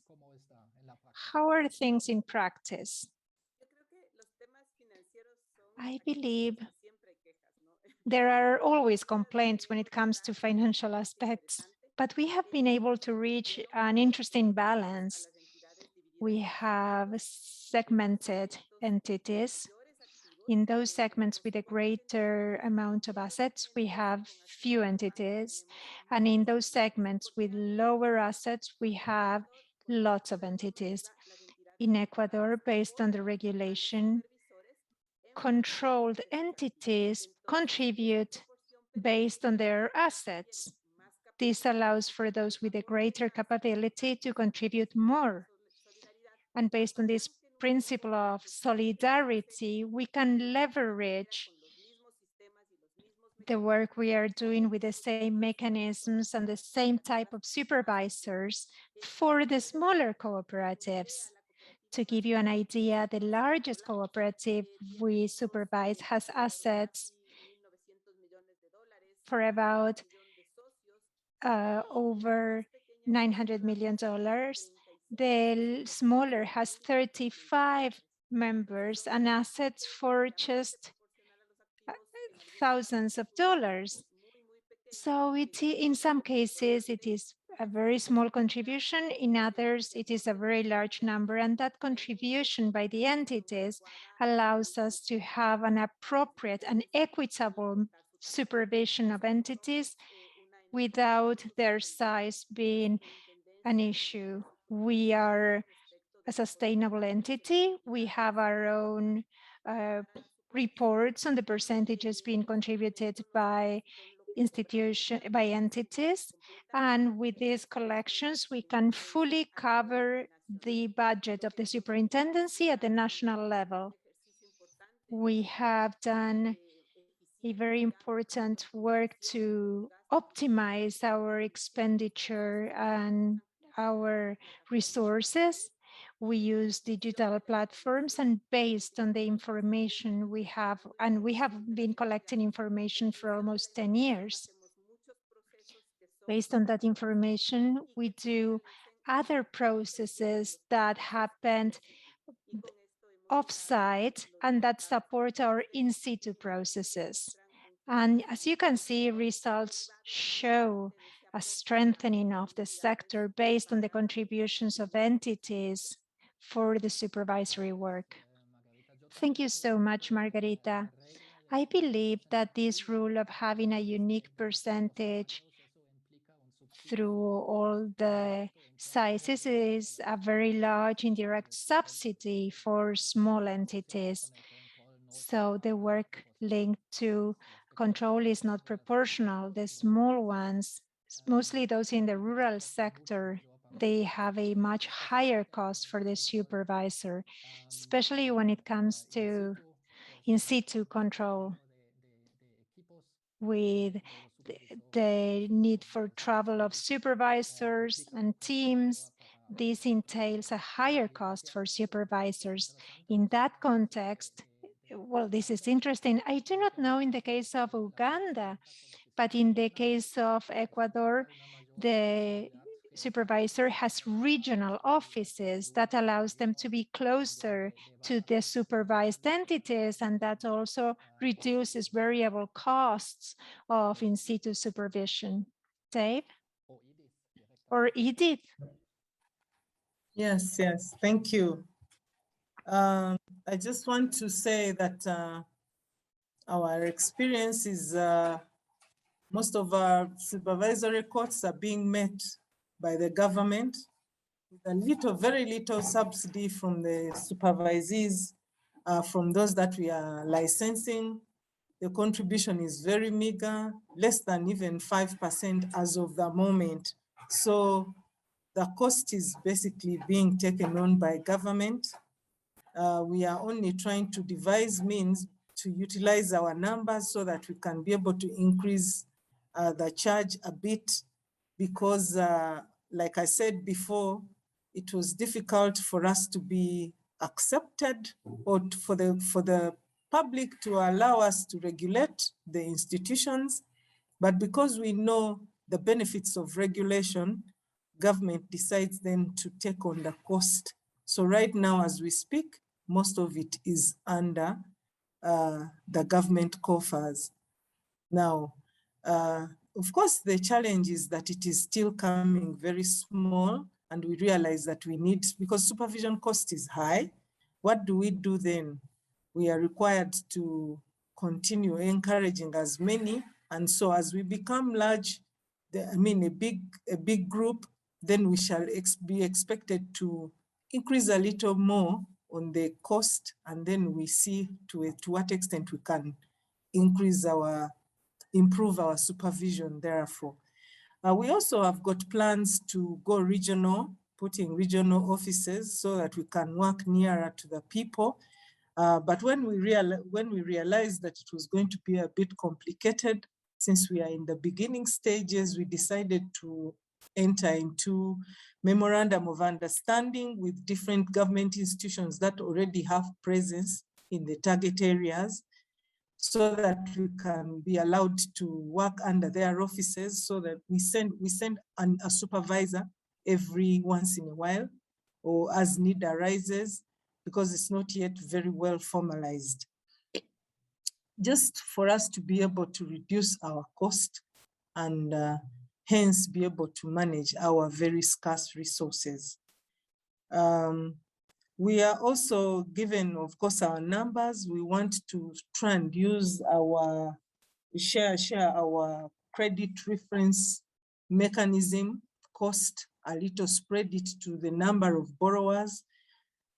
How are things in practice? I believe there are always complaints when it comes to financial aspects, but we have been able to reach an interesting balance. We have segmented entities. In those segments with a greater amount of assets, we have few entities. And in those segments with lower assets, we have lots of entities. In Ecuador, based on the regulation, controlled entities contribute based on their assets. This allows for those with a greater capability to contribute more. And based on this principle of solidarity, we can leverage the work we are doing with the same mechanisms and the same type of supervisors for the smaller cooperatives. To give you an idea, the largest cooperative we supervise has assets for about over $900 million. The smaller has 35 members and assets for just thousands of dollars. So in some cases, it is a very small contribution. In others, it is a very large number. And that contribution by the entities allows us to have an appropriate and equitable supervision of entities without their size being an issue. We are a sustainable entity. We have our own reports on the percentages being contributed by entities. And with these collections, we can fully cover the budget of the superintendency at the national level. We have done a very important work to optimize our expenditure and our resources. We use digital platforms, and based on the information we have, and we have been collecting information for almost 10 years. Based on that information, we do other processes that happened offsite and that support our in situ processes. And as you can see, results show a strengthening of the sector based on the contributions of entities for the supervisory work. Thank you so much, Margarita. I believe that this rule of having a unique percentage through all the sizes is a very large indirect subsidy for small entities. So the work linked to control is not proportional. The small ones, mostly those in the rural sector, they have a much higher cost for the supervisor, especially when it comes to in situ control, with the need for travel of supervisors and teams. This entails a higher cost for supervisors. In that context, well, this is interesting. I do not know in the case of Uganda, but in the case of Ecuador, the supervisor has regional offices that allows them to be closer to the supervised entities, and that also reduces variable costs of in situ supervision. Dave? Or Edith? Yes, thank you. I just want to say that our experience is most of our supervisory costs are being met by the government with a very little subsidy from the supervisees, from those that we are licensing. The contribution is very meager, less than even 5% as of the moment. So the cost is basically being taken on by government. We are only trying to devise means to utilize our numbers so that we can be able to increase the charge a bit, because like I said before, it was difficult for us to be accepted, or for the public to allow us to regulate the institutions. But because we know the benefits of regulation, government decides then to take on the cost. So right now, as we speak, most of it is under the government coffers. Now, of course, the challenge is that it is still coming very small, and we realize that we need, because supervision cost is high. What do we do then? We are required to continue encouraging as many, and so as we become large, a big group, then we shall be expected to increase a little more on the cost, and then we see to what extent we can improve our supervision therefore. We also have got plans to go regional, putting regional offices so that we can work nearer to the people. But when we realized that it was going to be a bit complicated, since we are in the beginning stages, we decided to enter into memorandum of understanding with different government institutions that already have presence in the target areas, so that we can be allowed to work under their offices, so that we send a supervisor every once in a while, or as need arises, because it's not yet very well formalized. Just for us to be able to reduce our cost and hence be able to manage our very scarce resources. We are also given, of course, our numbers. We want to try and use share our credit reference mechanism cost a little, spread it to the number of borrowers.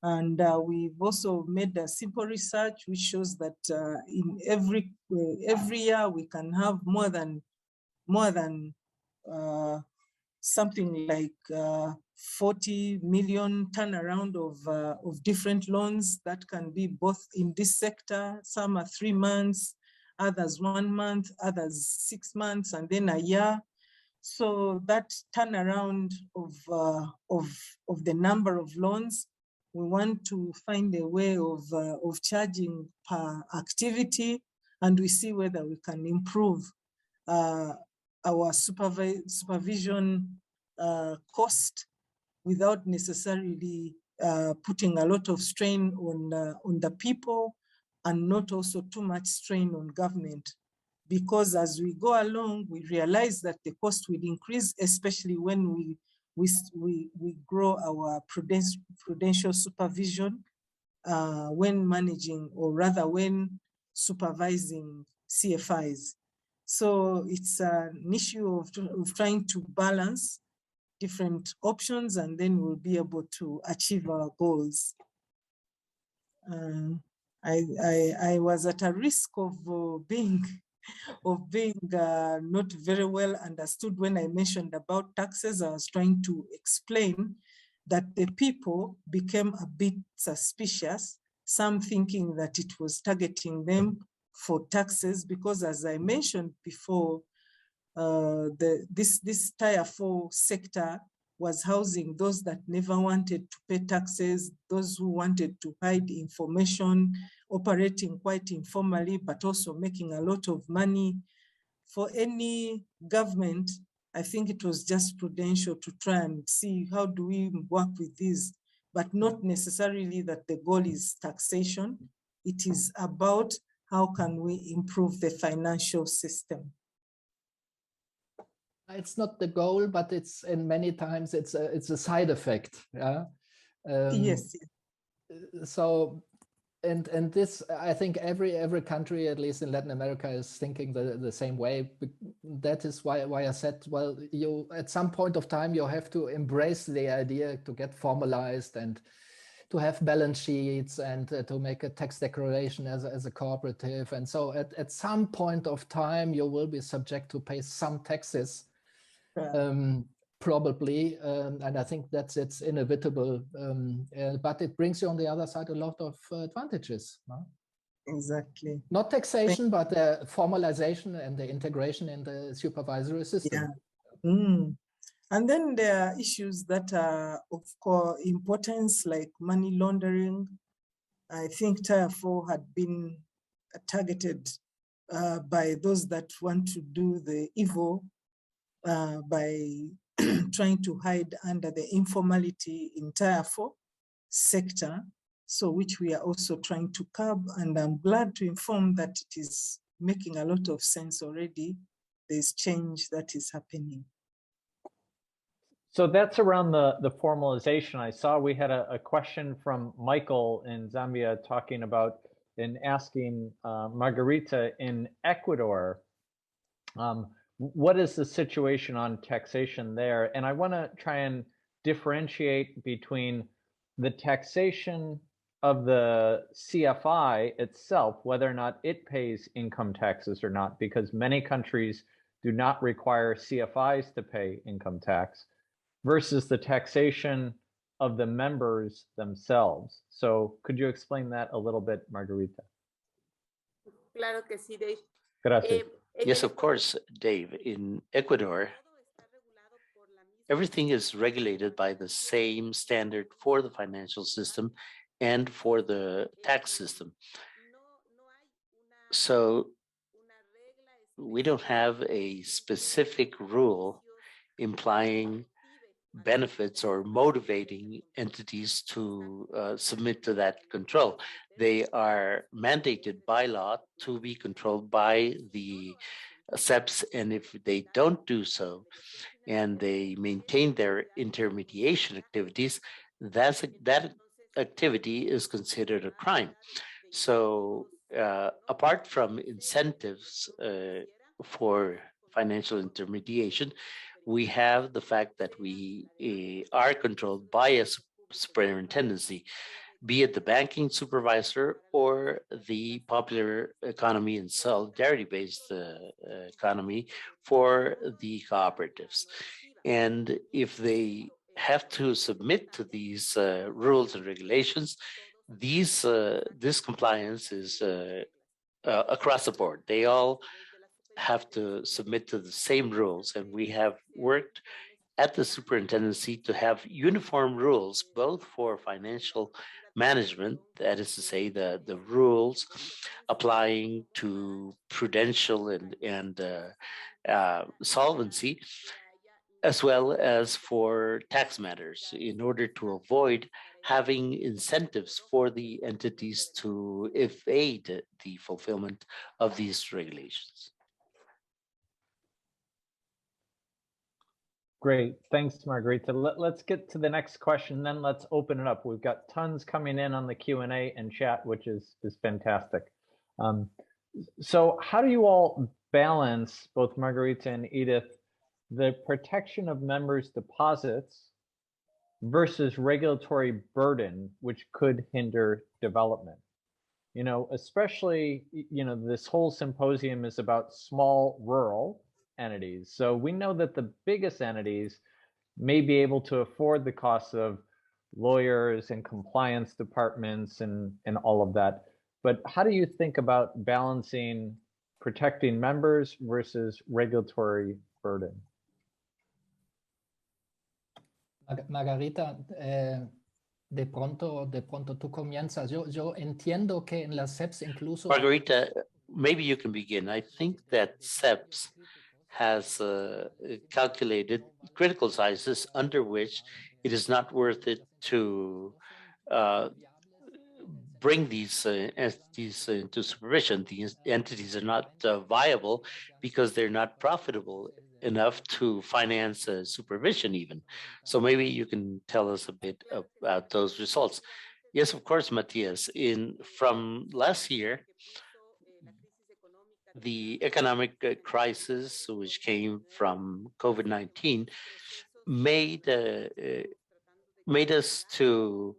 And we've also made a simple research which shows that in every year we can have more than something like 40 million turnaround of different loans that can be both in this sector. Some are 3 months, others 1 month, others 6 months, and then a year. So that turnaround of the number of loans, we want to find a way of charging per activity, and we see whether we can improve our supervision cost without necessarily putting a lot of strain on the people, and not also too much strain on government. Because as we go along, we realize that the cost will increase, especially when we grow our prudential supervision when managing, or rather when supervising CFIs. So it's an issue of trying to balance different options, and then we'll be able to achieve our goals. I was at a risk of being not very well understood when I mentioned about taxes. I was trying to explain that the people became a bit suspicious, some thinking that it was targeting them for taxes, because as I mentioned before, this Tier 4 sector was housing those that never wanted to pay taxes, those who wanted to hide information, operating quite informally, but also making a lot of money. For any government, I think it was just prudential to try and see how do we work with these, but not necessarily that the goal is taxation. It is about how can we improve the financial system. It's not the goal, but it's, in many times it's a side effect. Yeah. Yes. So, and this, I think every country, at least in Latin America, is thinking the same way. That is why I said, well, you at some point of time you have to embrace the idea to get formalized and to have balance sheets and to make a tax declaration as a cooperative. And so at some point of time you will be subject to pay some taxes. Probably, and I think it's inevitable, but it brings you on the other side a lot of advantages. No? Exactly. Not taxation, but the formalization and the integration in the supervisory system. Yeah. And then there are issues that are of core importance, like money laundering. I think Tier 4 had been targeted by those that want to do the evil by trying to hide under the informality in Tier 4 sector, so which we are also trying to curb. And I'm glad to inform that it is making a lot of sense already. There's change that is happening. So that's around the formalization. I saw we had a question from Michael in Zambia talking about and asking Margarita in Ecuador, what is the situation on taxation there? And I want to try and differentiate between the taxation of the CFI itself, whether or not it pays income taxes or not, because many countries do not require CFIs to pay income tax, versus the taxation of the members themselves. So could you explain that a little bit, Margarita? Claro que sí, Dave. Gracias. Yes, of course, Dave. In Ecuador, everything is regulated by the same standard for the financial system and for the tax system. So we don't have a specific rule implying benefits or motivating entities to submit to that control. They are mandated by law to be controlled by the CEPs, and if they don't do so, and they maintain their intermediation activities, that activity is considered a crime. So apart from incentives for financial intermediation, we have the fact that we are controlled by a superintendency, be it the banking supervisor or the popular economy and solidarity-based economy for the cooperatives. And if they have to submit to these rules and regulations, this compliance is across the board. They all have to submit to the same rules, and we have worked at the superintendency to have uniform rules, both for financial management, that is to say, the rules applying to prudential and solvency, as well as for tax matters, in order to avoid having incentives for the entities to evade the fulfillment of these regulations. Great, thanks, Margarita. Let's get to the next question, then let's open it up. We've got tons coming in on the Q&A and chat, which is fantastic. So how do you all balance, both Margarita and Edith, the protection of members' deposits versus regulatory burden, which could hinder development? You know, especially, you know, this whole symposium is about small rural entities. So we know that the biggest entities may be able to afford the costs of lawyers and compliance departments and all of that. But how do you think about balancing protecting members versus regulatory burden? Margarita, de pronto tú comienzas. Yo entiendo que en las CEPs incluso... Margarita, maybe you can begin. I think that CEPs has calculated critical sizes under which it is not worth it to bring these entities into supervision. These entities are not viable because they're not profitable enough to finance supervision even. So maybe you can tell us a bit about those results. Yes, of course, Matthias. From last year, the economic crisis, which came from COVID-19, made us to,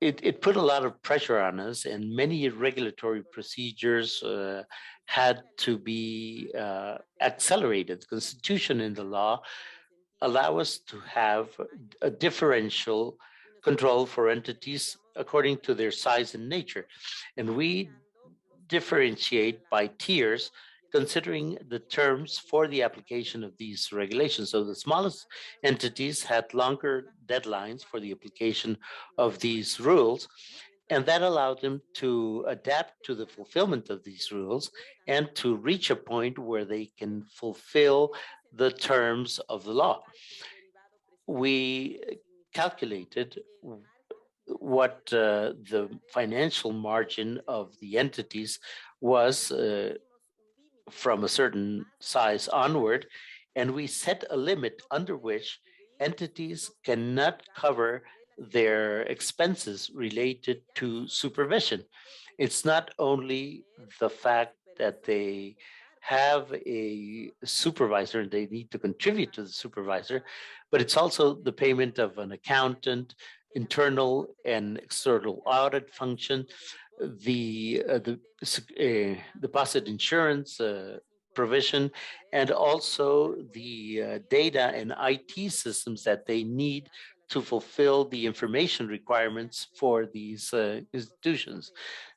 it put a lot of pressure on us, and many regulatory procedures had to be accelerated. The Constitution and the law allow us to have a differential control for entities according to their size and nature. And we differentiate by tiers considering the terms for the application of these regulations. So the smallest entities had longer deadlines for the application of these rules, and that allowed them to adapt to the fulfillment of these rules and to reach a point where they can fulfill the terms of the law. We calculated what the financial margin of the entities was from a certain size onward, and we set a limit under which entities cannot cover their expenses related to supervision. It's not only the fact that they have a supervisor and they need to contribute to the supervisor, but it's also the payment of an accountant, internal and external audit function, the deposit insurance provision, and also the data and IT systems that they need to fulfill the information requirements for these institutions.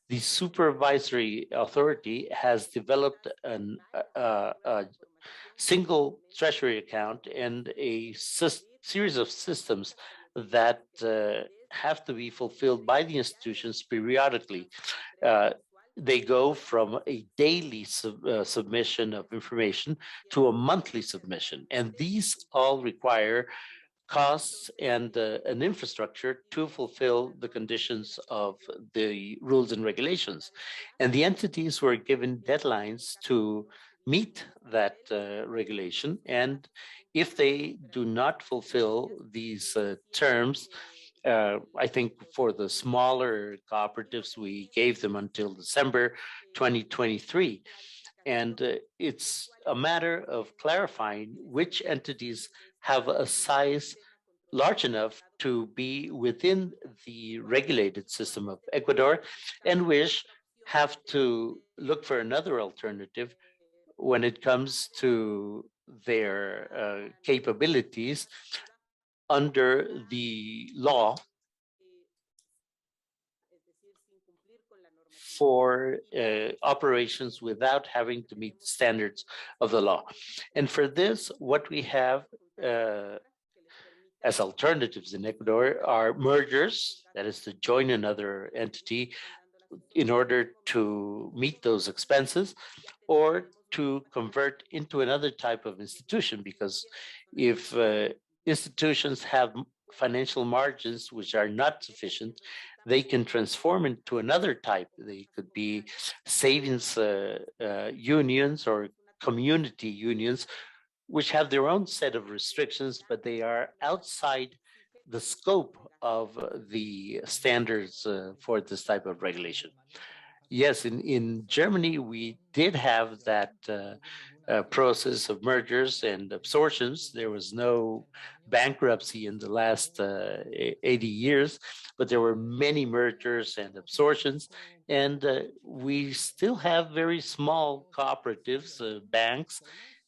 The supervisory authority has developed a single treasury account and a series of systems that have to be fulfilled by the institutions periodically. They go from a daily submission of information to a monthly submission, and these all require costs and an infrastructure to fulfill the conditions of the rules and regulations. And the entities were given deadlines to meet that regulation. And if they do not fulfill these terms, I think for the smaller cooperatives, we gave them until December 2023. And it's a matter of clarifying which entities have a size large enough to be within the regulated system of Ecuador and which have to look for another alternative when it comes to their capabilities under the law for operations without having to meet the standards of the law. And for this, what we have as alternatives in Ecuador are mergers, that is to join another entity in order to meet those expenses, or to convert into another type of institution, because if institutions have financial margins which are not sufficient, they can transform into another type. They could be savings unions or community unions, which have their own set of restrictions, but they are outside the scope of the standards for this type of regulation. Yes, in Germany, we did have that process of mergers and absorptions. There was no bankruptcy in the last 80 years, but there were many mergers and absorptions. And we still have very small cooperatives, banks.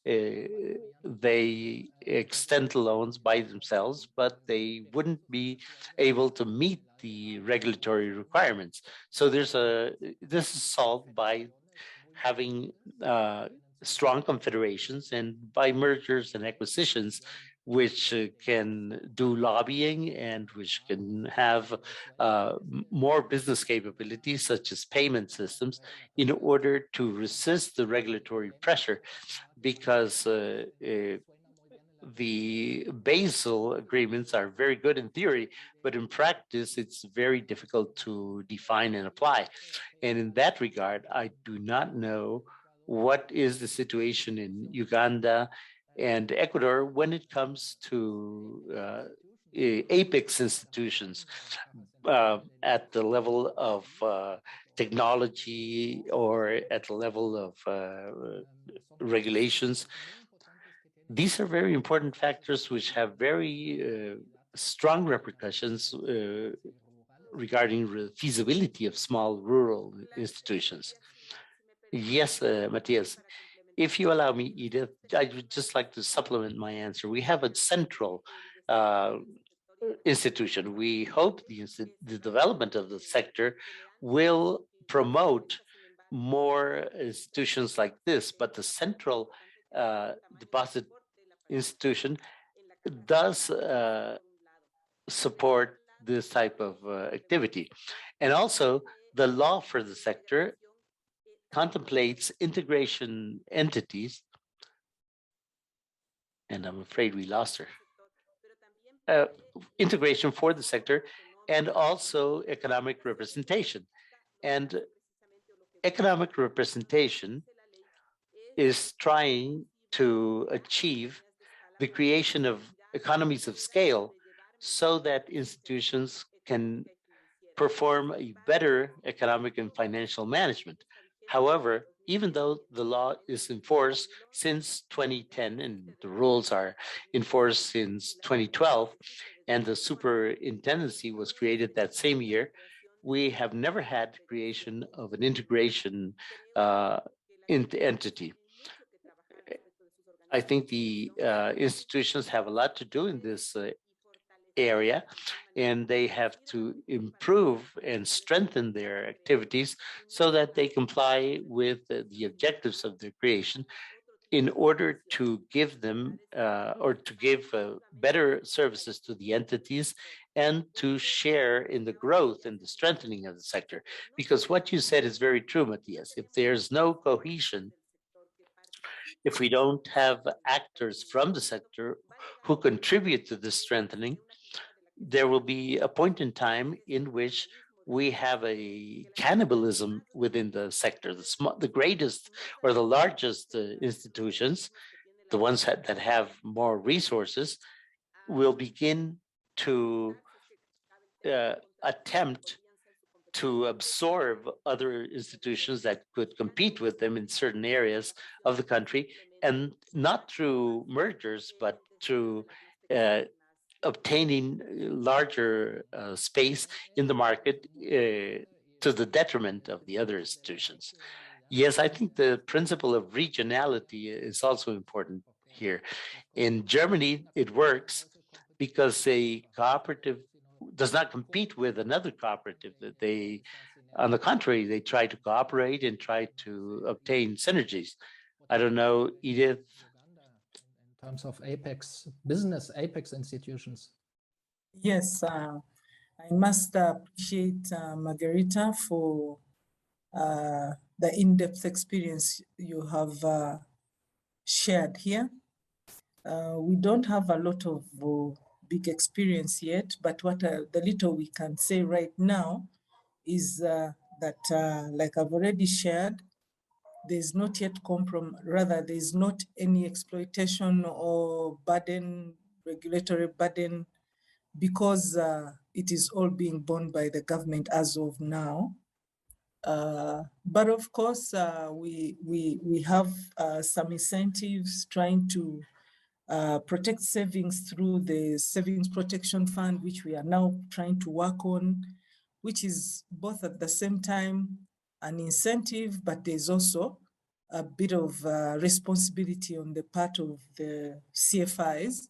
They extend loans by themselves, but they wouldn't be able to meet the regulatory requirements. So this is solved by having strong confederations and by mergers and acquisitions, which can do lobbying and which can have more business capabilities, such as payment systems, in order to resist the regulatory pressure, because the Basel agreements are very good in theory, but in practice, it's very difficult to define and apply. And in that regard, I do not know what is the situation in Uganda and Ecuador when it comes to apex institutions at the level of technology or at the level of regulations. These are very important factors which have very strong repercussions regarding the feasibility of small rural institutions. Yes, Matthias, if you allow me, Edith, I would just like to supplement my answer. We have a central institution. We hope the development of the sector will promote more institutions like this, but the central deposit institution does support this type of activity. And also, the law for the sector contemplates integration entities, and I'm afraid we lost her. Integration for the sector and also economic representation. And economic representation is trying to achieve the creation of economies of scale so that institutions can perform a better economic and financial management. However, even though the law is in force since 2010 and the rules are in force since 2012, and the superintendency was created that same year, we have never had creation of an integration entity. I think the institutions have a lot to do in this area, and they have to improve and strengthen their activities so that they comply with the objectives of their creation in order to give them or to give better services to the entities and to share in the growth and the strengthening of the sector. Because what you said is very true, Matias. If there's no cohesion, if we don't have actors from the sector who contribute to this strengthening, there will be a point in time in which we have a cannibalism within the sector. The greatest or the largest institutions, the ones that have more resources, will begin to attempt to absorb other institutions that could compete with them in certain areas of the country, and not through mergers, but through obtaining larger space in the market to the detriment of the other institutions. Yes, I think the principle of regionality is also important here. In Germany, it works because a cooperative does not compete with another cooperative. They, on the contrary, they try to cooperate and try to obtain synergies. I don't know, Edith. In terms of apex business, apex institutions. Yes, I must appreciate Margarita for the in-depth experience you have shared here. We don't have a lot of big experience yet, but what the little we can say right now is that, like I've already shared, there's not yet there's not any exploitation or burden, regulatory burden, because it is all being borne by the government as of now. But of course, we have some incentives trying to protect savings through the Savings Protection Fund, which we are now trying to work on, which is both at the same time an incentive, but there's also a bit of responsibility on the part of the CFIs.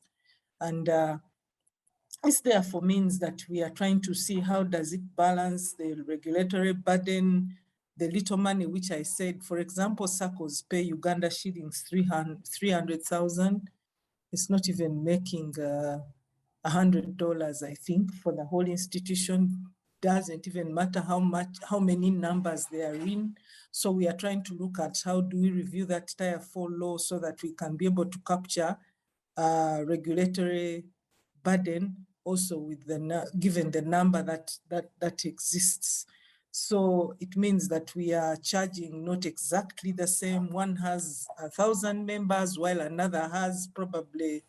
And this therefore means that we are trying to see how does it balance the regulatory burden, the little money, which I said, for example, SACCOs pay Uganda shillings 300,000. It's not even making $100, I think, for the whole institution. Doesn't even matter how many numbers they are in. So we are trying to look at how do we review that Tier 4 law so that we can be able to capture regulatory burden also with the given the number that exists. So it means that we are charging not exactly the same. One has 1,000 members while another has probably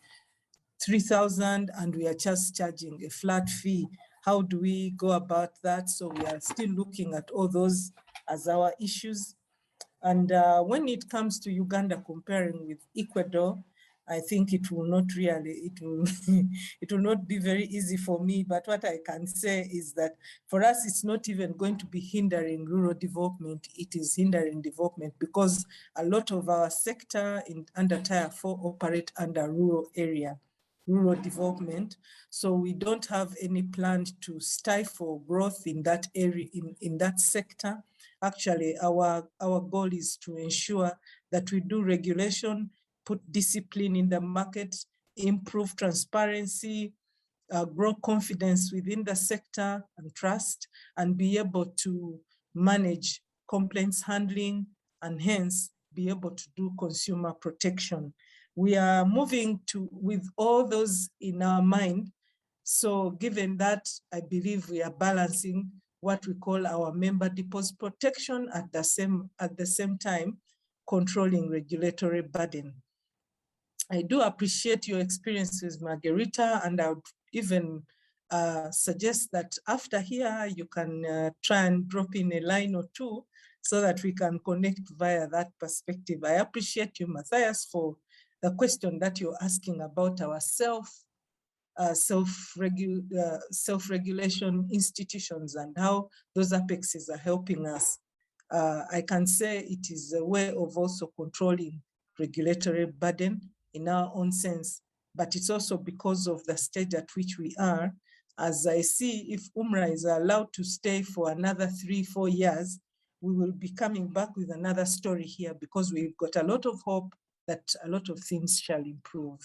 3,000, and we are just charging a flat fee. How do we go about that? So we are still looking at all those as our issues. And when it comes to Uganda comparing with Ecuador, I think it will not really, it will not be very easy for me. But what I can say is that for us, it's not even going to be hindering rural development. It is hindering development because a lot of our sector under Tier 4 operate under rural area. rural development. So we don't have any plan to stifle growth in that area, in that sector. Actually, our goal is to ensure that we do regulation, put discipline in the market, improve transparency, grow confidence within the sector and trust, and be able to manage complaints handling, and hence be able to do consumer protection. We are moving with all those in our mind. So given that, I believe we are balancing what we call our member deposit protection at the same time, controlling regulatory burden. I do appreciate your experience with Margarita, and I would even suggest that after here, you can try and drop in a line or two so that we can connect via that perspective. I appreciate you, Matthias, for the question that you're asking about our self-regulation institutions and how those apexes are helping us. I can say it is a way of also controlling regulatory burden in our own sense, but it's also because of the stage at which we are. As I see, if UMRA is allowed to stay for another 3-4 years, we will be coming back with another story here, because we've got a lot of hope that a lot of things shall improve.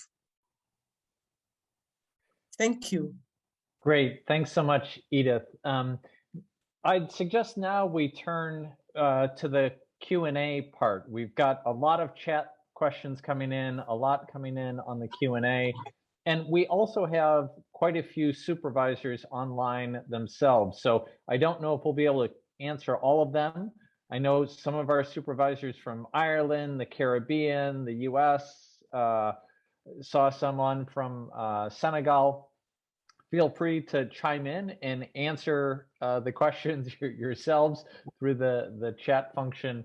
Thank you. Great, thanks so much, Edith. I'd suggest now we turn to the Q&A part. We've got a lot of chat questions coming in, a lot coming in on the Q&A. And we also have quite a few supervisors online themselves. So I don't know if we'll be able to answer all of them. I know some of our supervisors from Ireland, the Caribbean, the US, saw someone from Senegal. Feel free to chime in and answer the questions yourselves through the chat function,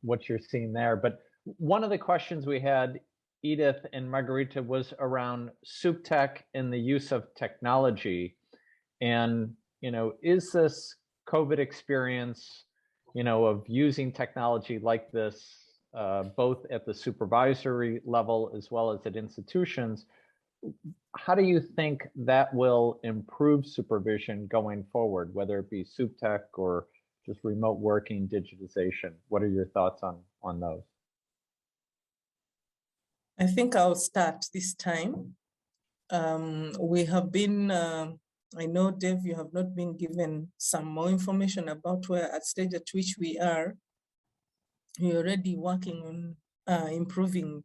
what you're seeing there. But one of the questions we had, Edith and Margarita, was around SupTech and the use of technology. And, is this COVID experience, of using technology like this, both at the supervisory level as well as at institutions, how do you think that will improve supervision going forward, whether it be SupTech or just remote working, digitization? What are your thoughts on those? I think I'll start this time. We have been, I know, Dave, you have not been given some more information about where at stage at which we are. We're already working on improving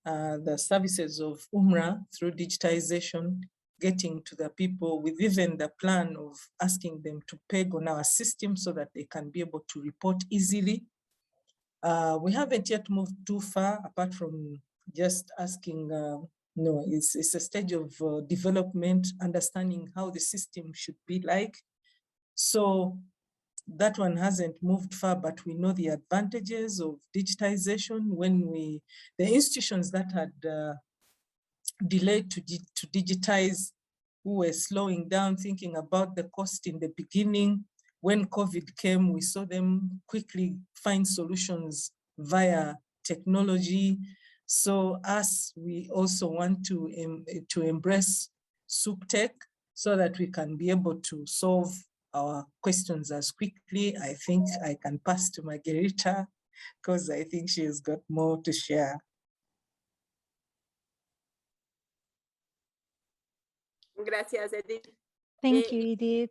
the services of UMRA through digitization, getting to the people with even the plan of asking them to peg on our system so that they can be able to report easily. We haven't yet moved too far, apart from just asking, no, it's a stage of development, understanding how the system should be like. So that one hasn't moved far, but we know the advantages of digitization. When the institutions that had delayed to digitize, who were slowing down, thinking about the cost in the beginning, when COVID came, we saw them quickly find solutions via technology. So we also want to embrace SupTech so that we can be able to solve our questions as quickly. I think I can pass to Margarita because I think she has got more to share. Gracias, Edith. Thank you, Edith.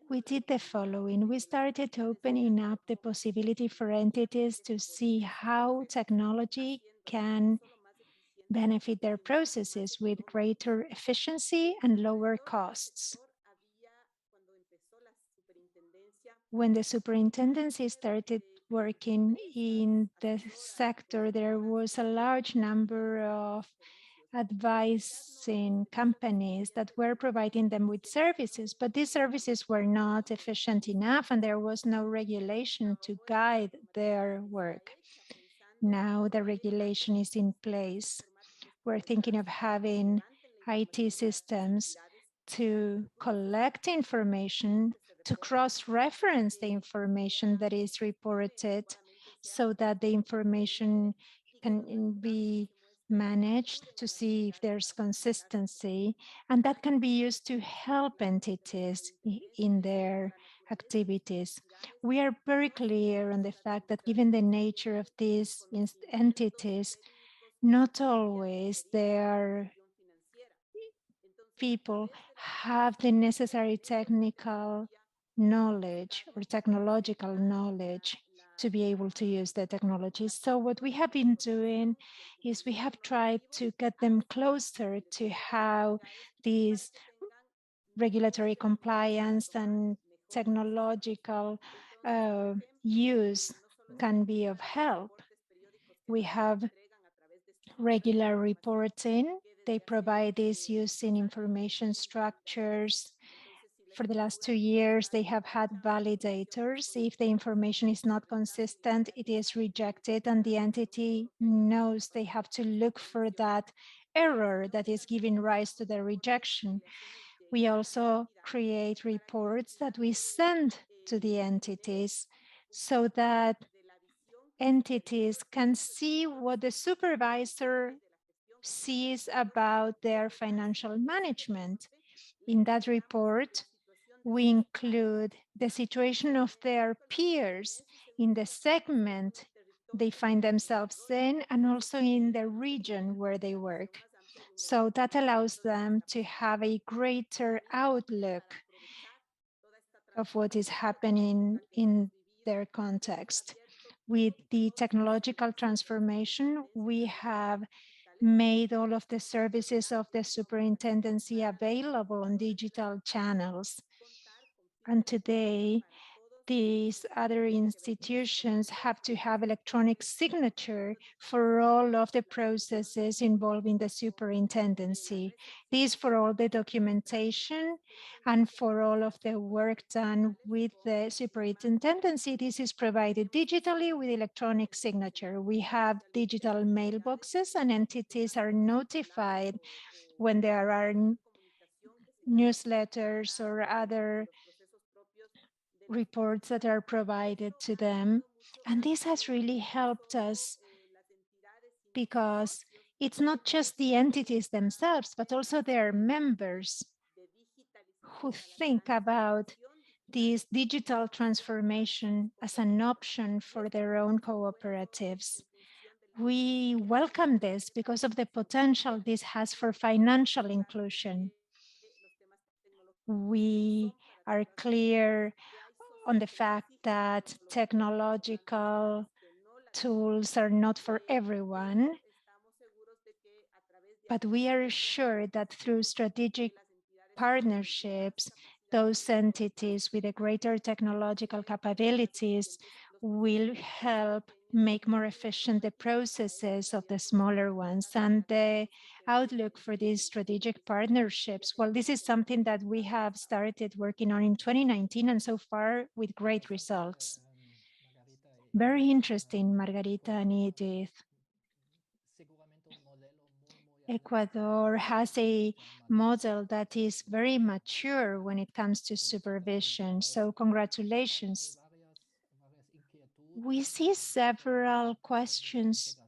We did the following. We started opening up the possibility for entities to see how technology can benefit their processes with greater efficiency and lower costs. When the superintendency started working in the sector, there was a large number of advising companies that were providing them with services, but these services were not efficient enough and there was no regulation to guide their work. Now the regulation is in place. We're thinking of having IT systems to collect information, to cross-reference the information that is reported so that the information can be managed to see if there's consistency, and that can be used to help entities in their activities. We are very clear on the fact that given the nature of these entities, not always their people have the necessary technical knowledge or technological knowledge to be able to use the technology. So what we have been doing is we have tried to get them closer to how these regulatory compliance and technological use can be of help. We have regular reporting. They provide this using information structures. For the last 2 years, they have had validators. If the information is not consistent, it is rejected, and the entity knows they have to look for that error that is giving rise to the rejection. We also create reports that we send to the entities so that entities can see what the supervisor sees about their financial management. In that report, we include the situation of their peers in the segment they find themselves in and also in the region where they work. So that allows them to have a greater outlook of what is happening in their context. With the technological transformation, we have made all of the services of the superintendency available on digital channels. And today, these other institutions have to have electronic signature for all of the processes involving the superintendency. This for all the documentation and for all of the work done with the superintendency. This is provided digitally with electronic signature. We have digital mailboxes, and entities are notified when there are newsletters or other reports that are provided to them. And this has really helped us because it's not just the entities themselves, but also their members who think about this digital transformation as an option for their own cooperatives. We welcome this because of the potential this has for financial inclusion. We are clear on the fact that technological tools are not for everyone, but we are sure that through strategic partnerships, those entities with a greater technological capabilities will help make more efficient the processes of the smaller ones. And the outlook for these strategic partnerships, well, this is something that we have started working on in 2019 and so far with great results. Very interesting, Margarita and Edith. Ecuador has a model that is very mature when it comes to supervision, so congratulations. We see several questions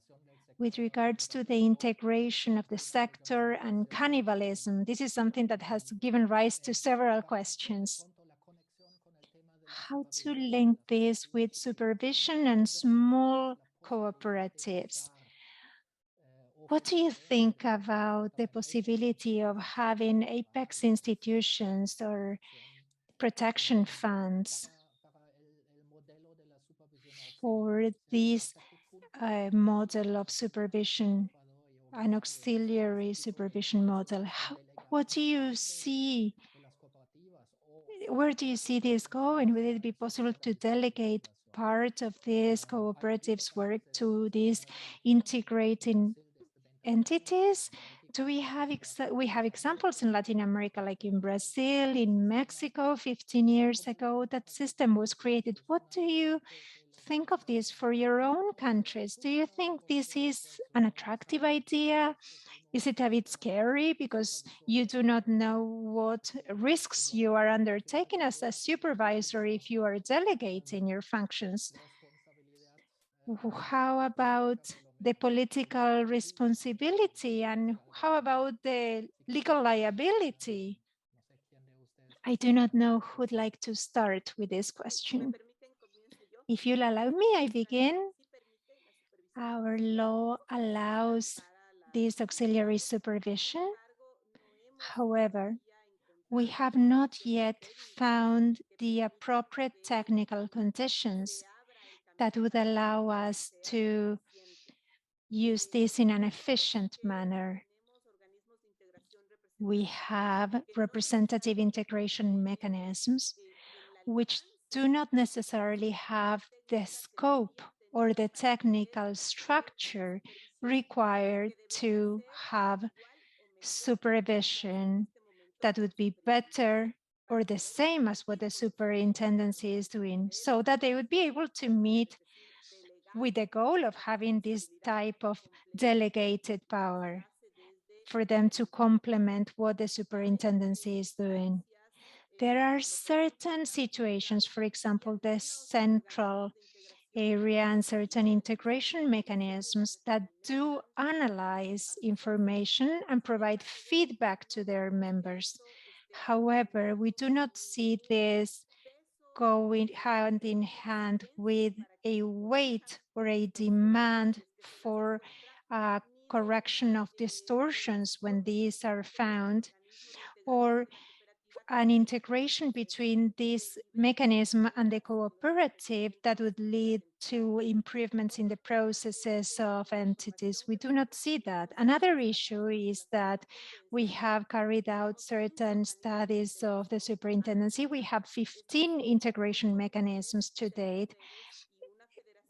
with regards to the integration of the sector and cannibalism. This is something that has given rise to several questions. How to link this with supervision and small cooperatives? What do you think about the possibility of having apex institutions or protection funds for this model of supervision, an auxiliary supervision model? What do you see? Where do you see this going? Will it be possible to delegate part of this cooperatives work to these integrating entities? Do we have examples in Latin America, like in Brazil, in Mexico, 15 years ago, that system was created. What do you think of this for your own countries? Do you think this is an attractive idea? Is it a bit scary because you do not know what risks you are undertaking as a supervisor if you are delegating your functions? How about the political responsibility, and how about the legal liability? I do not know who'd like to start with this question. If you'll allow me, I begin. Our law allows this auxiliary supervision. However, we have not yet found the appropriate technical conditions that would allow us to use this in an efficient manner. We have representative integration mechanisms which do not necessarily have the scope or the technical structure required to have supervision that would be better or the same as what the superintendency is doing, so that they would be able to meet with the goal of having this type of delegated power for them to complement what the superintendency is doing. There are certain situations, for example, the central area and certain integration mechanisms that do analyze information and provide feedback to their members. However, we do not see this going hand in hand with a weight or a demand for correction of distortions when these are found, or an integration between this mechanism and the cooperative that would lead to improvements in the processes of entities. We do not see that. Another issue is that we have carried out certain studies of the superintendency. We have 15 integration mechanisms to date.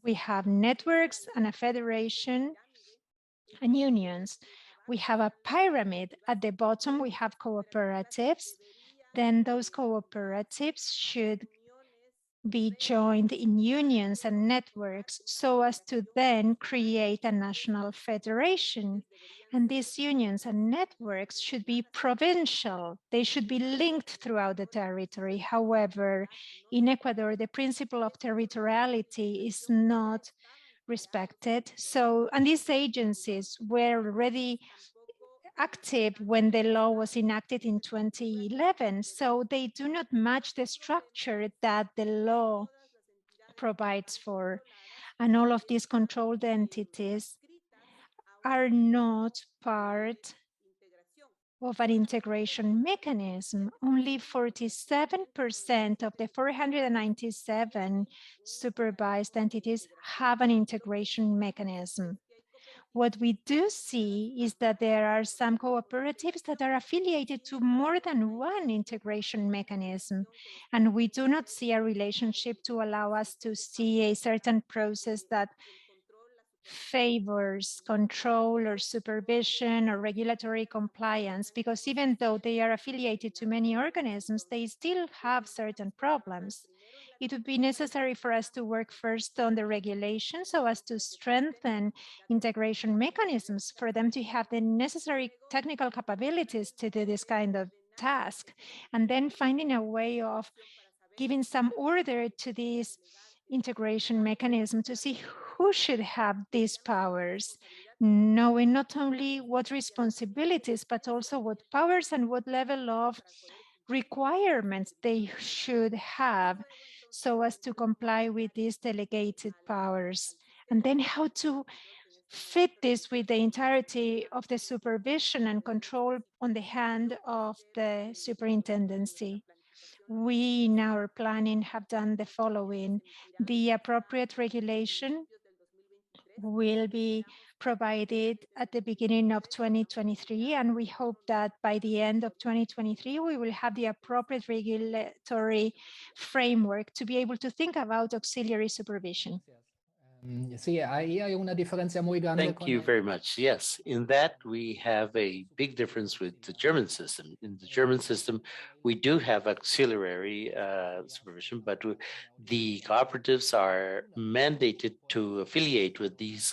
We have networks and a federation and unions. We have a pyramid. At the bottom, we have cooperatives. Then those cooperatives should be joined in unions and networks so as to then create a national federation. And these unions and networks should be provincial. They should be linked throughout the territory. However, in Ecuador, the principle of territoriality is not respected. So, and these agencies were already active when the law was enacted in 2011. So they do not match the structure that the law provides for. And all of these controlled entities are not part of an integration mechanism. Only 47% of the 497 supervised entities have an integration mechanism. What we do see is that there are some cooperatives that are affiliated to more than one integration mechanism, and we do not see a relationship to allow us to see a certain process that favors control or supervision or regulatory compliance, because even though they are affiliated to many organisms, they still have certain problems. It would be necessary for us to work first on the regulation so as to strengthen integration mechanisms for them to have the necessary technical capabilities to do this kind of task, and then finding a way of giving some order to this integration mechanism to see who should have these powers, knowing not only what responsibilities, but also what powers and what level of requirements they should have so as to comply with these delegated powers. And then how to fit this with the entirety of the supervision and control on the hand of the superintendency. We in our planning have done the following. The appropriate regulation will be provided at the beginning of 2023, and we hope that by the end of 2023, we will have the appropriate regulatory framework to be able to think about auxiliary supervision. Sí, ahí hay una diferencia muy grande. Thank you very much. Yes, in that we have a big difference with the German system. In the German system, we do have auxiliary supervision, but the cooperatives are mandated to affiliate with these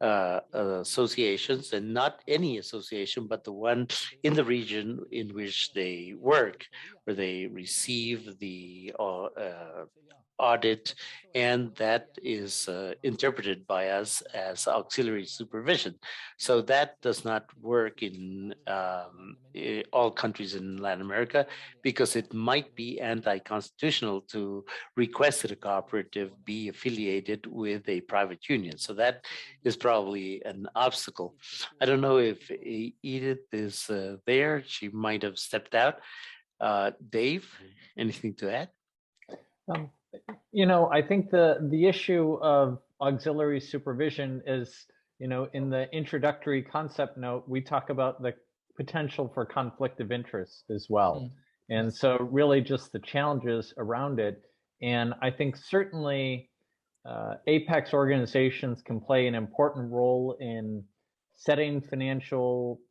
associations, and not any association, but the one in the region in which they work, where they receive the audit, and that is interpreted by us as auxiliary supervision. So that does not work in all countries in Latin America, because it might be anti-constitutional to request that a cooperative be affiliated with a private union. So that is probably an obstacle. I don't know if Edith is there. She might have stepped out. Dave, anything to add? I think the issue of auxiliary supervision is, in the introductory concept note, we talk about the potential for conflict of interest as well. And so really just the challenges around it. And I think certainly apex organizations can play an important role in setting financial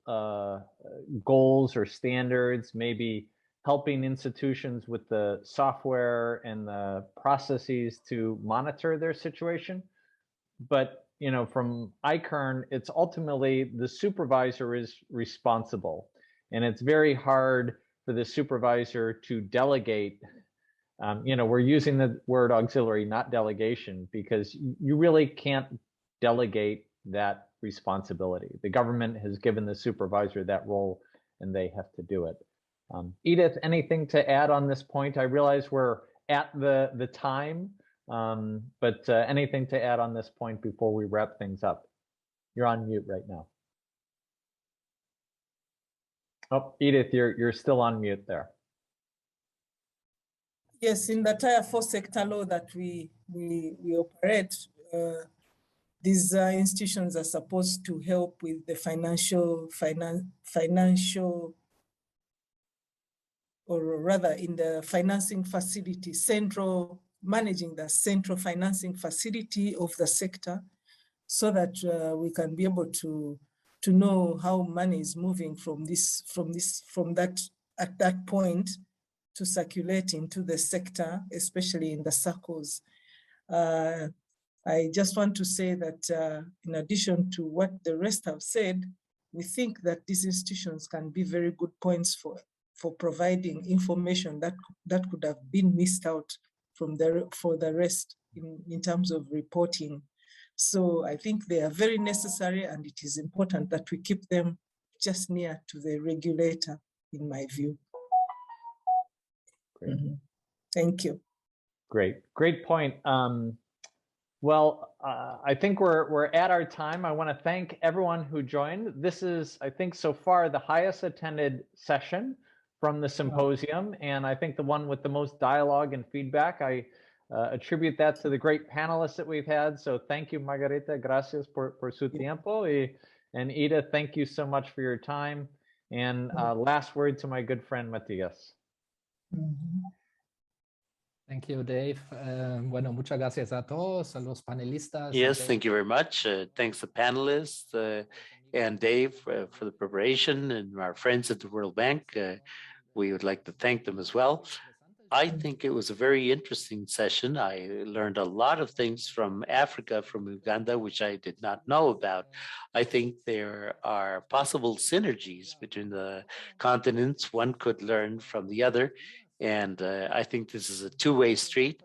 goals or standards, maybe helping institutions with the software and the processes to monitor their situation. But, from ICARN, it's ultimately the supervisor is responsible. And it's very hard for the supervisor to delegate. We're using the word auxiliary, not delegation, because you really can't delegate that responsibility. The government has given the supervisor that role and they have to do it. Edith, anything to add on this point? I realize we're at the time, but anything to add on this point before we wrap things up? You're on mute right now. Oh, Edith, you're still on mute there. Yes, in the Tier 4 sector law that we operate, these institutions are supposed to help with the financial, or rather in the financing facility, managing the central financing facility of the sector, so that we can be able to know how money is moving from that at that point to circulate into the sector, especially in the circles. I just want to say that in addition to what the rest have said, we think that these institutions can be very good points for providing information that could have been missed out for the rest in terms of reporting. So I think they are very necessary, and it is important that we keep them just near to the regulator, in my view. Great. Thank you. Great point. Well, I think we're at our time. I want to thank everyone who joined. This is, I think, so far the highest attended session from the symposium, and I think the one with the most dialogue and feedback. I attribute that to the great panelists that we've had. So thank you, Margarita. Gracias por su tiempo. And Edith, thank you so much for your time. And last word to my good friend, Matias. Thank you, Dave. Bueno, muchas gracias a todos, a los panelistas. Yes, thank you very much. Thanks to panelists and Dave for the preparation, and our friends at the World Bank. We would like to thank them as well. I think it was a very interesting session. I learned a lot of things from Africa, from Uganda, which I did not know about. I think there are possible synergies between the continents. One could learn from the other. And I think this is a two-way street.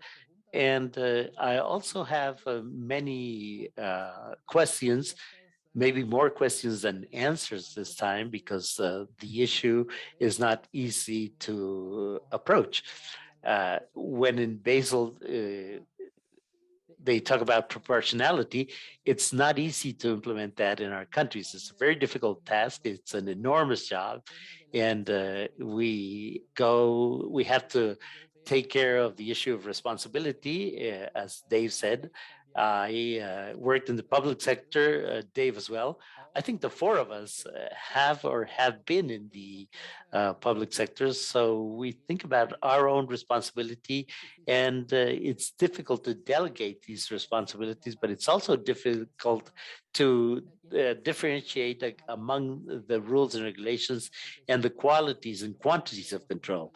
And I also have many questions, maybe more questions than answers this time, because the issue is not easy to approach. When in Basel, they talk about proportionality, it's not easy to implement that in our countries. It's a very difficult task. It's an enormous job. And we have to take care of the issue of responsibility, as Dave said. I worked in the public sector, Dave as well. I think the four of us have been in the public sector. So we think about our own responsibility, and it's difficult to delegate these responsibilities, but it's also difficult to differentiate among the rules and regulations and the qualities and quantities of control.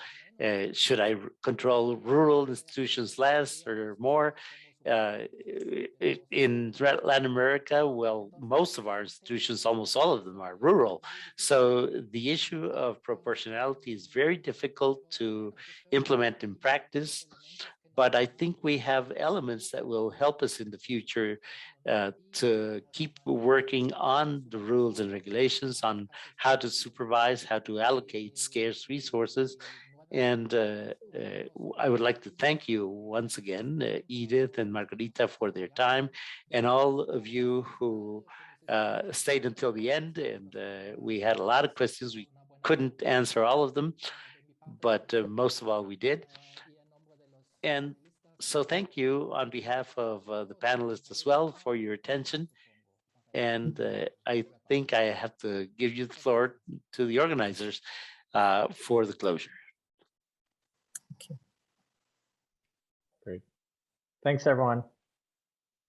Should I control rural institutions less or more? In Latin America, well, most of our institutions, almost all of them, are rural. So the issue of proportionality is very difficult to implement in practice. but I think we have elements that will help us in the future to keep working on the rules and regulations on how to supervise, how to allocate scarce resources. And I would like to thank you once again, Edith and Margarita, for their time, and all of you who stayed until the end. And we had a lot of questions. We couldn't answer all of them, but most of all we did. And so thank you on behalf of the panelists as well for your attention. And I think I have to give you the floor to the organizers for the closure. Great. Thanks, everyone.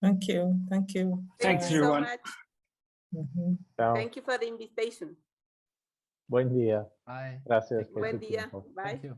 Thank you. Thank you. Thank Thanks, you so everyone. much. Ciao. Thank you for the invitation. Buen día. Bye. Gracias por Buen tu día. tiempo. Bye. Thank you.